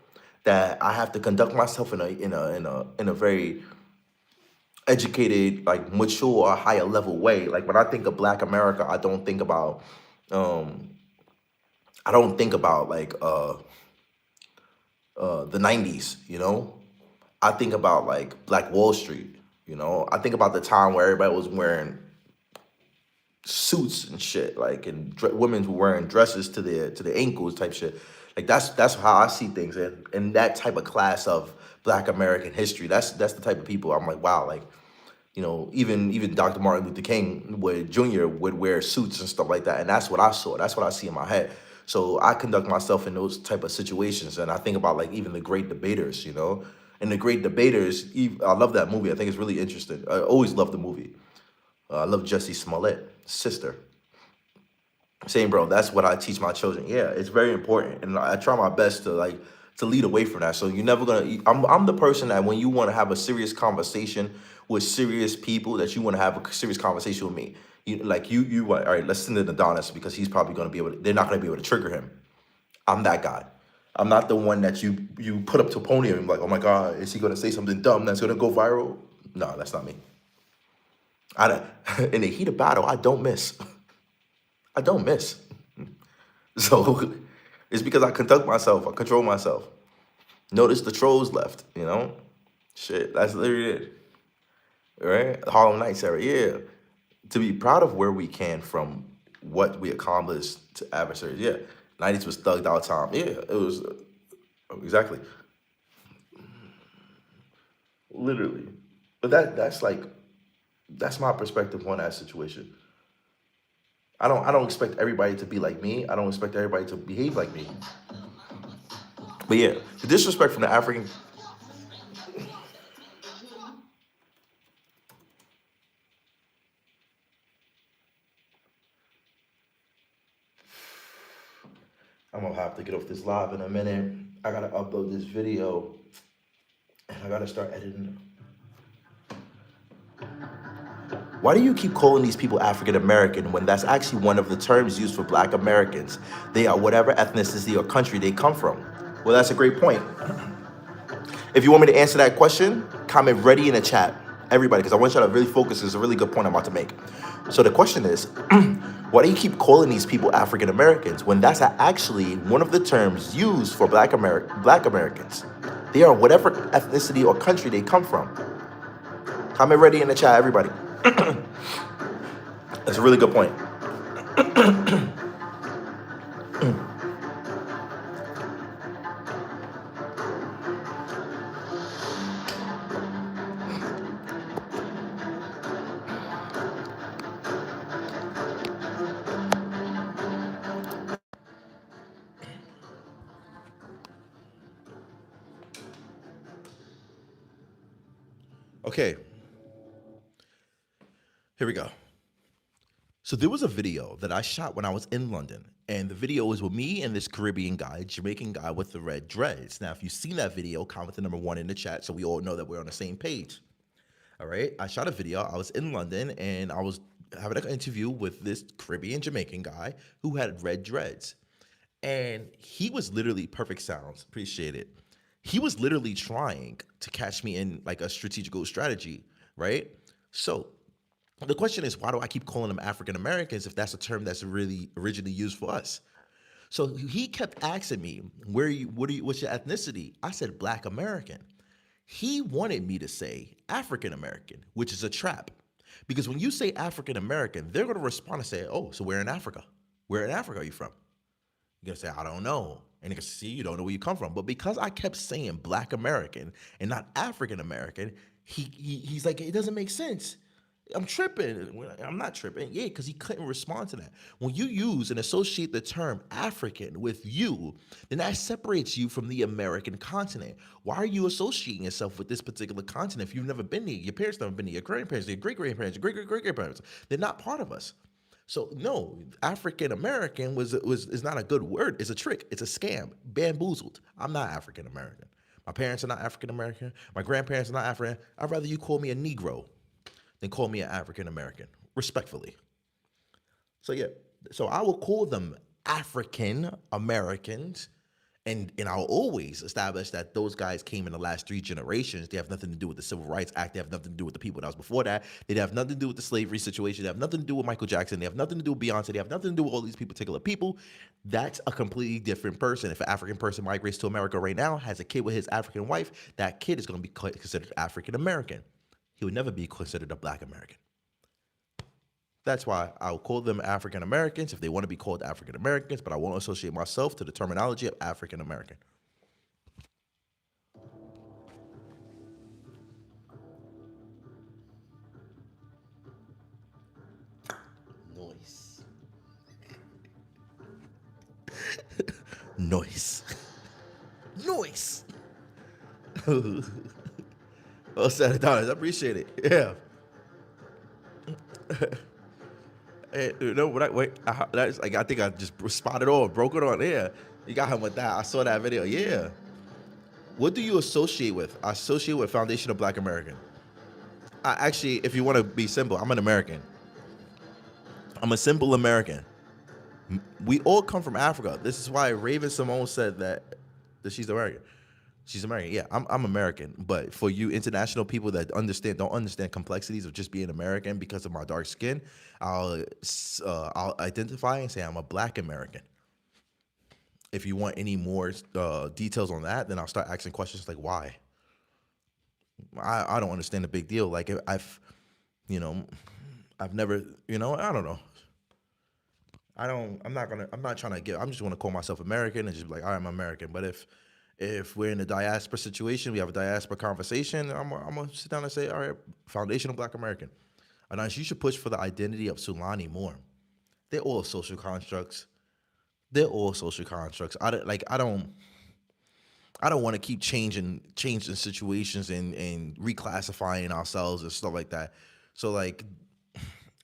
S1: that I have to conduct myself in a very educated, like mature or higher level way. Like when I think of Black America, um I don't think about like the 90s, I think about like Black Wall Street, I think about the time where everybody was wearing suits and shit, like and women were wearing dresses to their ankles type shit. Like that's how I see things, and that type of class of Black American history. That's the type of people I'm like, wow, like even Dr. Martin Luther King Jr. would wear suits and stuff like that, and that's what I saw. That's what I see in my head. So I conduct myself in those type of situations, and I think about like even the Great Debaters, and the Great Debaters. I love that movie. I think it's really interesting. I always love the movie. I love Jussie Smollett, sister. Same, bro. That's what I teach my children. Yeah, it's very important, and I try my best to lead away from that. So you're never gonna. I'm the person that when you want to have a serious conversation with serious people, that you want to have a serious conversation with me. All right. Let's send it to Adonis because he's probably gonna be able. They're not gonna be able to trigger him. I'm that guy. I'm not the one that you put up to a podium and like, oh my God, is he gonna say something dumb that's gonna go viral? No, that's not me. I don't, in the heat of battle, I don't miss. I don't miss. So it's because I conduct myself, I control myself. Notice the trolls left. Shit, that's literally it. Right? Harlem Nights era, yeah. To be proud of where we came from, what we accomplished to adversaries, yeah. 90s was thugged out time. Yeah, it was exactly. Literally. But that's my perspective on that situation. I don't expect everybody to be like me. I don't expect everybody to behave like me. But yeah, the disrespect from the African. I'm gonna have to get off this live in a minute. I gotta upload this video and I gotta start editing. Why do you keep calling these people African American when that's actually one of the terms used for Black Americans? They are whatever ethnicity or country they come from. Well, that's a great point. If you want me to answer that question, comment ready in the chat, everybody, because I want y'all to really focus. It's a really good point I'm about to make. So the question is, why do you keep calling these people African Americans when that's actually one of the terms used for Black Americans? They are whatever ethnicity or country they come from. Comment ready in the chat, everybody. That's a really good point. Okay, here we go. So there was a video that I shot when I was in London, and the video was with me and this Caribbean guy, Jamaican guy with the red dreads. Now, if you've seen that video, comment the number 1 in the chat so we all know that we're on the same page. All right, I shot a video. I was in London, and I was having an interview with this Caribbean Jamaican guy who had red dreads. And he was literally, perfect sounds, appreciate it. He was literally trying to catch me in like a strategical strategy, right? So the question is, why do I keep calling them African Americans if that's a term that's really originally used for us? So he kept asking me, what's your ethnicity? I said Black American. He wanted me to say African American, which is a trap. Because when you say African American, they're going to respond and say, oh, so where in Africa? Where in Africa are you from? You're going to say, I don't know. And you can see you don't know where you come from. But because I kept saying Black American and not African American, he's like, it doesn't make sense. I'm tripping. I'm not tripping. Yeah, because he couldn't respond to that. When you use and associate the term African with you, then that separates you from the American continent. Why are you associating yourself with this particular continent if you've never been there? Your parents never been there. Your grandparents, your great grandparents, your great grandparents. They're not part of us. So no, African American is not a good word. It's a trick. It's a scam. Bamboozled. I'm not African American. My parents are not African American. My grandparents are not African. I'd rather you call me a Negro than call me an African American, respectfully. So yeah, so I will call them African Americans, and I'll always establish that those guys came in the last 3 generations. They have nothing to do with the Civil Rights Act. They have nothing to do with the people that was before that. They have nothing to do with the slavery situation. They have nothing to do with Michael Jackson. They have nothing to do with Beyonce. They have nothing to do with all these particular people. That's a completely different person. If an African person migrates to America right now, has a kid with his African wife, that kid is going to be considered African American. He would never be considered a Black American. That's why I'll call them African Americans if they want to be called African Americans, but I won't associate myself to the terminology of African American. Noise. Noise. Noise. Well said, Adonis. I appreciate it. Yeah. Hey, you know what? That's like I think I just spotted on, broke it on. Yeah, you got him with that. I saw that video. Yeah. What do you associate with? I associate with Foundation of Black American. Actually, if you want to be simple, I'm an American. I'm a simple American. We all come from Africa. This is why Raven Simone said that she's American. She's American. Yeah, I'm American. But for you international people that don't understand complexities of just being American because of my dark skin, I'll identify and say I'm a Black American. If you want any more details on that, then I'll start asking questions like why. I don't understand the big deal. Like you know, I've never, I don't know. I'm not trying to I'm just want to call myself American and just be like, I'm American. But if we're in a diaspora situation, we have a diaspora conversation, I'm gonna sit down and say, all right, foundational Black American. And you should push for the identity of Sulani more. They're all social constructs. They're all social constructs. I don't want to keep changing situations and reclassifying ourselves and stuff like that. So like,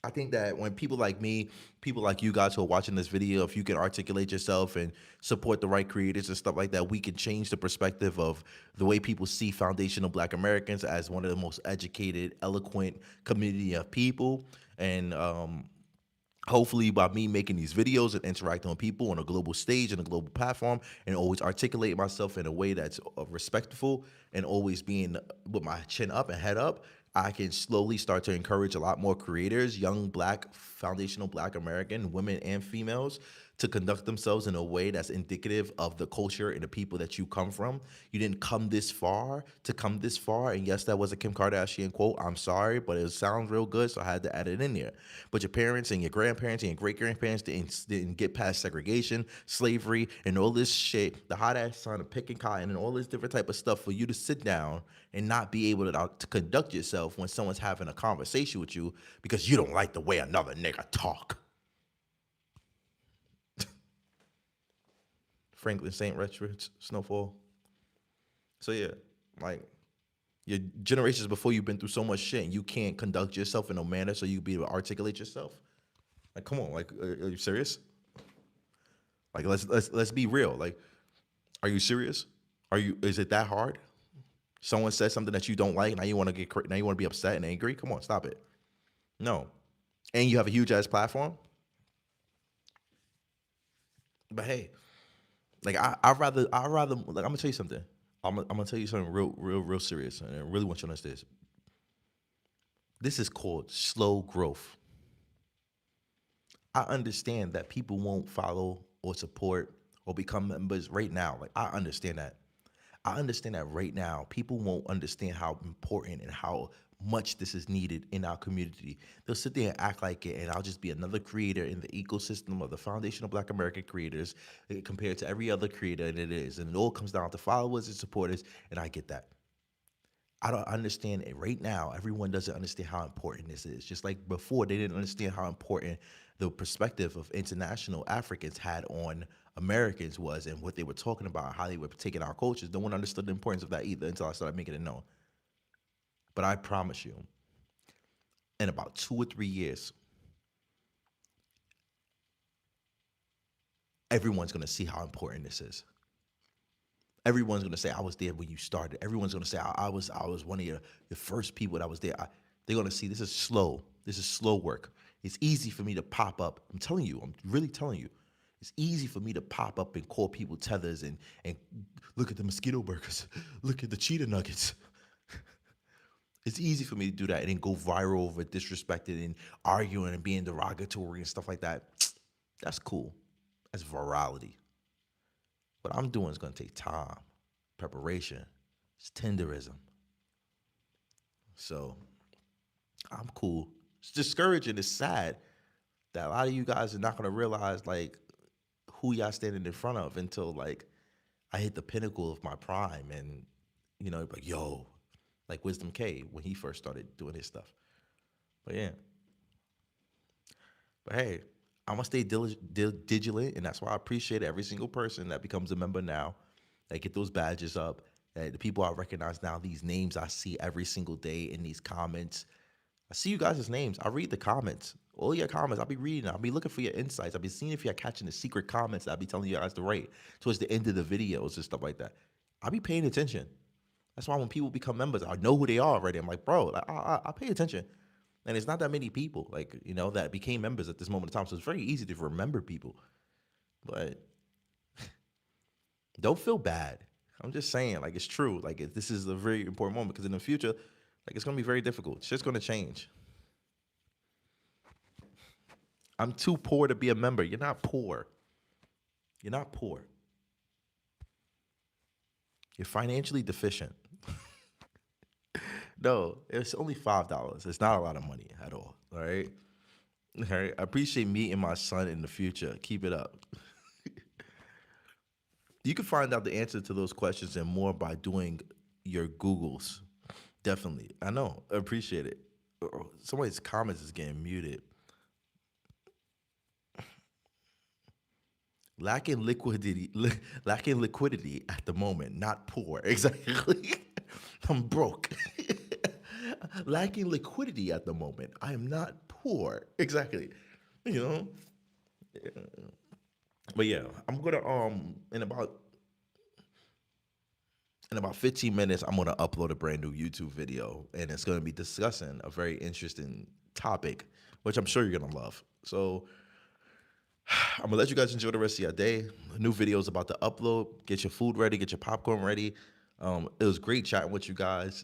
S1: I think that when people like me, people like you guys who are watching this video, if you can articulate yourself and support the right creators and stuff like that, we can change the perspective of the way people see foundational Black Americans as one of the most educated, eloquent community of people. And hopefully by me making these videos and interacting with people on a global stage and a global platform and always articulate myself in a way that's respectful and always being with my chin up and head up, I can slowly start to encourage a lot more creators, young Black, foundational Black American, women and females, to conduct themselves in a way that's indicative of the culture and the people that you come from. You didn't come this far to come this far. And yes, that was a Kim Kardashian quote. I'm sorry, but it sounds real good, so I had to add it in there. But your parents and your grandparents and your great-grandparents didn't get past segregation, slavery, and all this shit, the hot-ass son of picking cotton and all this different type of stuff for you to sit down and not be able to conduct yourself when someone's having a conversation with you because you don't like the way another nigga talk. Franklin St. Richard's, Snowfall. So yeah, like your generations before you've been through so much shit and you can't conduct yourself in a manner so you be able to articulate yourself. Like, come on, like, are you serious? Like, let's be real. Like, are you serious? Is it that hard? Someone says something that you don't like, now you want to be upset and angry? Come on, stop it. No. And you have a huge ass platform. But hey, like I'd rather like I'm gonna tell you something. I'm gonna tell you something real serious, and I really want you to understand this. This is called slow growth. I understand that people won't follow or support or become members right now. Like, I understand that. I understand that right now, people won't understand how important and how much this is needed in our community. They'll sit there and act like it, and I'll just be another creator in the ecosystem of the Foundation of Black American Creators compared to every other creator, and it is. And it all comes down to followers and supporters, and I get that. I don't understand it right now. Everyone doesn't understand how important this is. Just like before, they didn't understand how important the perspective of international Africans had on Americans was and what they were talking about, how they were taking our cultures. No one understood the importance of that either until I started making it known. But I promise you, in about 2 or 3 years, everyone's going to see how important this is. Everyone's gonna say I was there when you started. Everyone's gonna say I was one of the first people that was there. They're gonna see this is slow. This is slow work. It's easy for me to pop up. I'm telling you. I'm really telling you. It's easy for me to pop up and call people tethers and look at the mosquito burgers, look at the cheetah nuggets. It's easy for me to do that and then go viral over disrespected and arguing and being derogatory and stuff like that. That's cool. That's virality. What I'm doing is going to take time, preparation, it's tenderism. So I'm cool. It's discouraging. It's sad that a lot of you guys are not going to realize like who y'all standing in front of until like I hit the pinnacle of my prime and like yo, like Wisdom K when he first started doing his stuff. But yeah. But hey, I'm gonna stay vigilant, and that's why I appreciate every single person that becomes a member now, that get those badges up, that the people I recognize now, these names I see every single day in these comments. I see you guys' names. I read the comments. All your comments, I'll be reading. I'll be looking for your insights. I'll be seeing if you're catching the secret comments that I'll be telling you guys to write towards the end of the videos and stuff like that. I'll be paying attention. That's why when people become members, I know who they are already. I'm like, bro, like, I pay attention. And it's not that many people, like, that became members at this moment in time. So it's very easy to remember people. But don't feel bad. I'm just saying, like, it's true. Like, this is a very important moment because in the future, like, it's going to be very difficult. Shit's going to change. I'm too poor to be a member. You're not poor. You're not poor. You're financially deficient. No, it's only $5. It's not a lot of money at all. All right. All right. I appreciate meeting my son in the future. Keep it up. You can find out the answer to those questions and more by doing your Googles. Definitely. I know. I appreciate it. Somebody's comments is getting muted. Lacking liquidity, lacking liquidity at the moment, not poor. Exactly. I'm broke. Lacking liquidity at the moment. I am not poor. Exactly. You know. But yeah, I'm gonna in about 15 minutes, I'm gonna upload a brand new YouTube video, and it's gonna be discussing a very interesting topic, which I'm sure you're gonna love. So I'm gonna let you guys enjoy the rest of your day. New videos about to upload. Get your food ready. Get your popcorn ready. It was great chatting with you guys.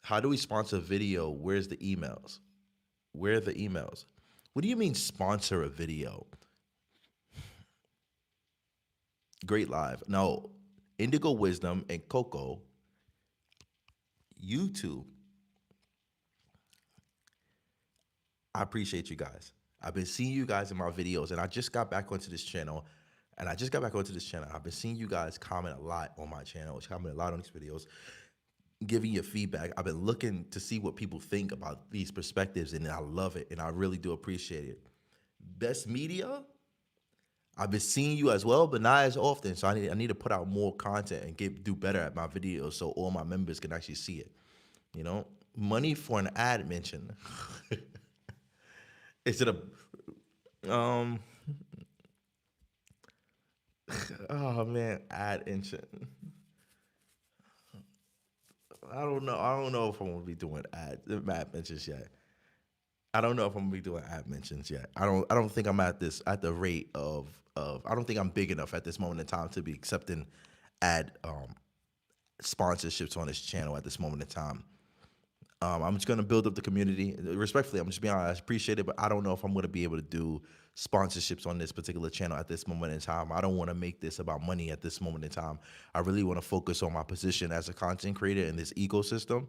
S1: How do we sponsor a video? Where's the emails? Where are the emails? What do you mean sponsor a video? Great live. No, Indigo Wisdom and Coco, YouTube. I appreciate you guys. I've been seeing you guys in my videos, and I just got back onto this channel. I've been seeing you guys comment a lot on my channel, comment a lot on these videos, giving you feedback. I've been looking to see what people think about these perspectives, and I love it, and I really do appreciate it. Best media, I've been seeing you as well, but not as often. So I need to put out more content and do better at my videos so all my members can actually see it. Money for an ad mention. Is it oh man, ad mention. I don't know. I don't know if I'm gonna be doing ad mentions yet. I don't know if I'm gonna be doing ad mentions yet. I don't think I'm at the rate of I don't think I'm big enough at this moment in time to be accepting ad sponsorships on this channel at this moment in time. I'm just gonna build up the community. Respectfully, I'm just being honest. I appreciate it, but I don't know if I'm gonna be able to do sponsorships on this particular channel at this moment in time. I don't want to make this about money at this moment in time. I really want to focus on my position as a content creator in this ecosystem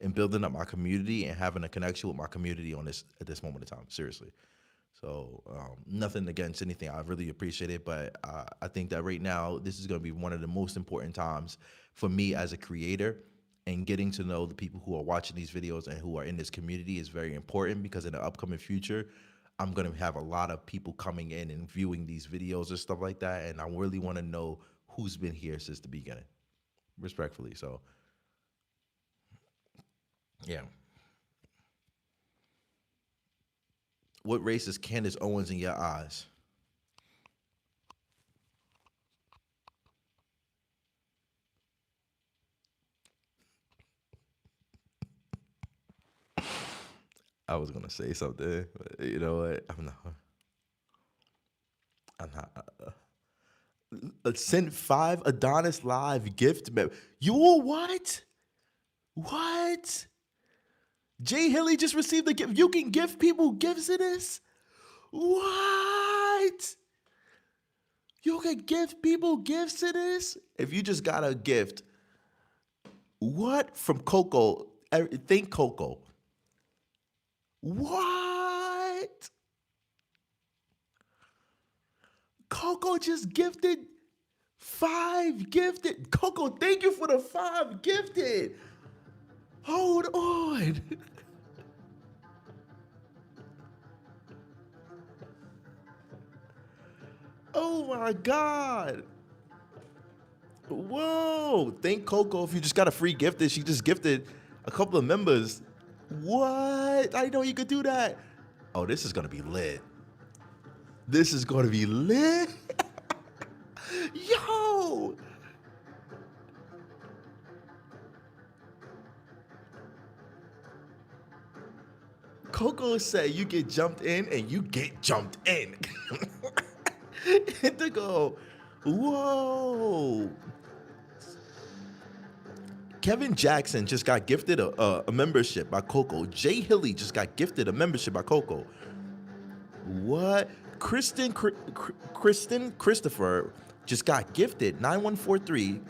S1: and building up my community and having a connection with my community on this at this moment in time. Seriously. So nothing against anything. I really appreciate it, but I think that right now this is going to be one of the most important times for me as a creator, and getting to know the people who are watching these videos and who are in this community is very important, because in the upcoming future, I'm going to have a lot of people coming in and viewing these videos and stuff like that, and I really want to know who's been here since the beginning, respectfully. So, yeah. What race is Candace Owens in your eyes? I was gonna say something, but you know what? I'm not. I'm not. Sent 5 Adonis Live gift. You what? What? Jay Hilly just received a gift. You can give people gifts in this? What? You can give people gifts in this? If you just got a gift, what? From Coco. Thank Coco. What? Coco just gifted 5 gifted. Coco, thank you for the 5 gifted. Hold on. Oh my God. Whoa. Thank Coco if you just got a free gifted. She just gifted a couple of members. What? I didn't know you could do that. Oh, this is going to be lit. This is going to be lit. Yo. Coco said you get jumped in and you get jumped in. And to go, whoa. Kevin Jackson just got gifted a membership by Coco. Jay Hilly just got gifted a membership by Coco. What? Kristen Christopher just got gifted 9143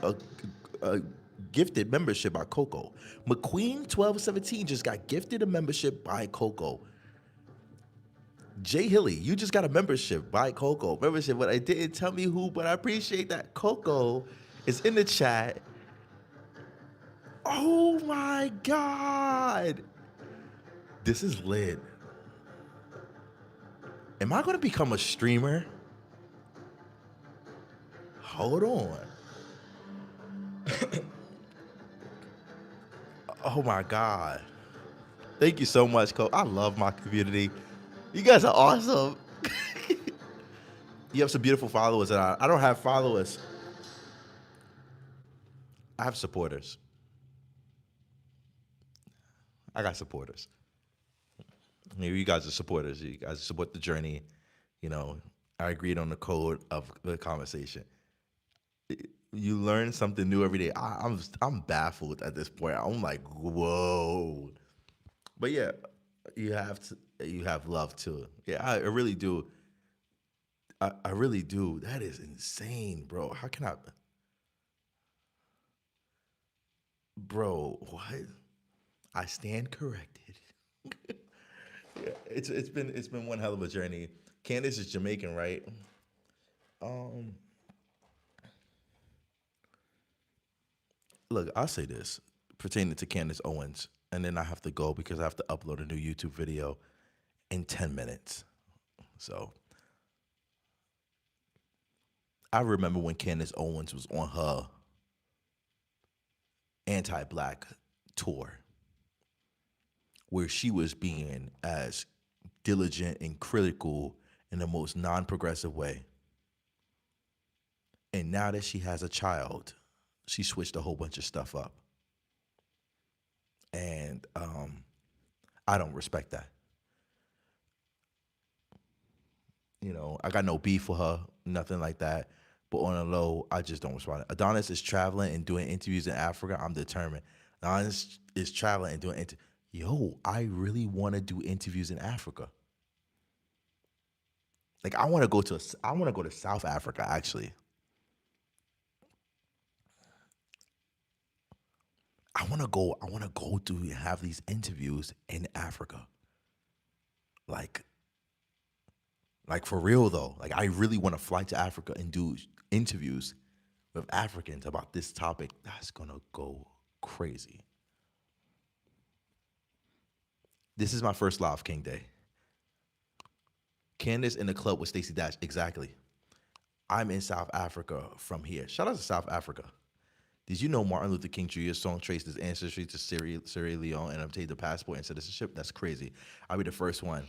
S1: a gifted membership by Coco. McQueen 1217 just got gifted a membership by Coco. Jay Hilly, you just got a membership by Coco. Membership, but I didn't tell me who, but I appreciate that. Coco is in the chat. Oh my God. This is lit. Am I going to become a streamer? Hold on. Oh my God. Thank you so much, Coco. I love my community. You guys are awesome. You have some beautiful followers, and I don't have followers. I have supporters. I got supporters. You guys are supporters. You guys support the journey. You know, I agreed on the code of the conversation. You learn something new every day. I'm baffled at this point. I'm like, whoa. But yeah, you have love too. Yeah, I really do. I really do. That is insane, bro. How can I, bro? What? I stand corrected. Yeah, it's been one hell of a journey. Candace is Jamaican, right? Look, I'll say this pertaining to Candace Owens, and then I have to go because I have to upload a new YouTube video in 10 minutes. So I remember when Candace Owens was on her anti-black tour, where she was being as diligent and critical in the most non-progressive way. And now that she has a child, she switched a whole bunch of stuff up. And I don't respect that. You know, I got no beef with her, nothing like that. But on a low, I just don't respond. Adonis is traveling and doing interviews in Africa. I'm determined. Adonis is traveling and doing yo, I really want to do interviews in Africa. Like I want to go to I want to go to South Africa actually. I want to go to have these interviews in Africa. Like like for real though. Like I really want to fly to Africa and do interviews with Africans about this topic. That's going to go crazy. This is my first live King Day. Candace in the club with Stacey Dash. Exactly. I'm in South Africa from here. Shout out to South Africa. Did you know Martin Luther King Jr.'s song traced his ancestry to Sierra Leone and obtained the passport and citizenship? That's crazy. I'll be the first one.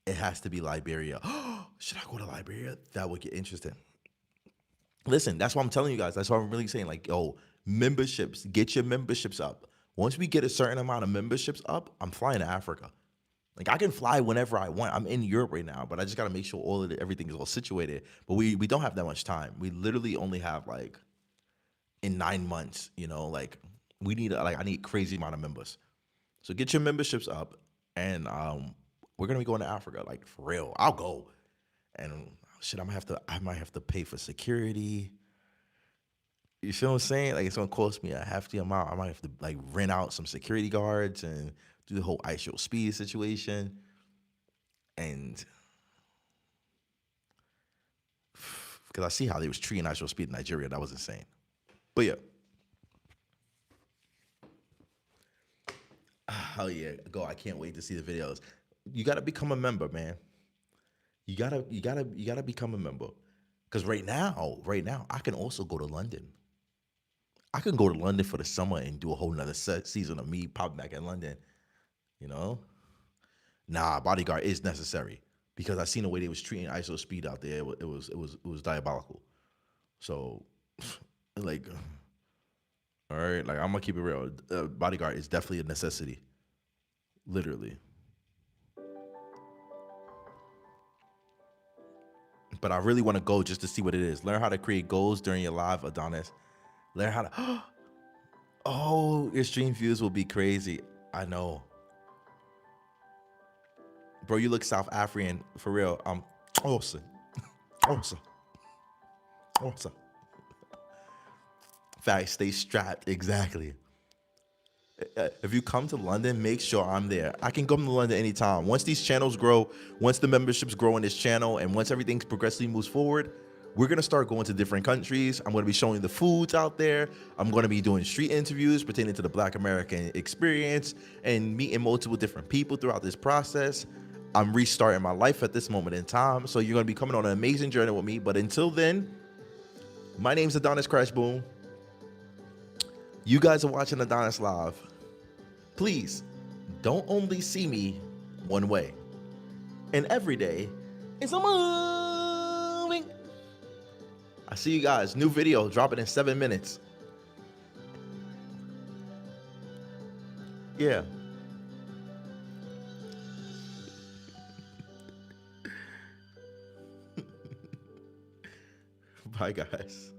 S1: It has to be Liberia. Should I go to Liberia? That would get interesting. Listen, that's what I'm telling you guys. That's what I'm really saying. Like, yo, memberships, get your memberships up. Once we get a certain amount of memberships up, I'm flying to Africa. Like I can fly whenever I want. I'm in Europe right now, but I just gotta make sure everything is all situated. But we don't have that much time. We literally only have like in 9 months, like we need like I need crazy amount of members. So get your memberships up, and we're gonna be going to Africa, like for real. I'll go, and shit, I might have to pay for security. You feel what I'm saying? Like it's gonna cost me a hefty amount. I might have to like rent out some security guards and do the whole ice show speed situation, and because I see how they was treating ice show speed in Nigeria, that was insane. But yeah. Oh yeah, go. I can't wait to see the videos. You gotta become a member, man. You gotta become a member. Cause right now, I can also go to London. I can go to London for the summer and do a whole nother season of me popping back in London. You know? Nah, bodyguard is necessary. Because I seen the way they was treating ISO speed out there. It was diabolical. So like all right, like I'm gonna keep it real. Bodyguard is definitely a necessity. Literally. But I really want to go just to see what it is. Learn how to create goals during your live, Adonis. Learn how to. Oh, your stream views will be crazy. I know, bro. You look South African for real. Awesome, awesome, awesome. Fact, stay strapped. Exactly. If you come to London, make sure I'm there. I can come to London anytime. Once these channels grow, once the memberships grow in this channel, and once everything progressively moves forward, we're going to start going to different countries. I'm going to be showing the foods out there. I'm going to be doing street interviews pertaining to the Black American experience and meeting multiple different people throughout this process. I'm restarting my life at this moment in time. So you're going to be coming on an amazing journey with me. But until then, my name's AdonisCrashBoom. You guys are watching Adonis Live. Please, don't only see me one way. And every day is a moving. I see you guys. New video dropping in 7 minutes. Yeah. Bye, guys.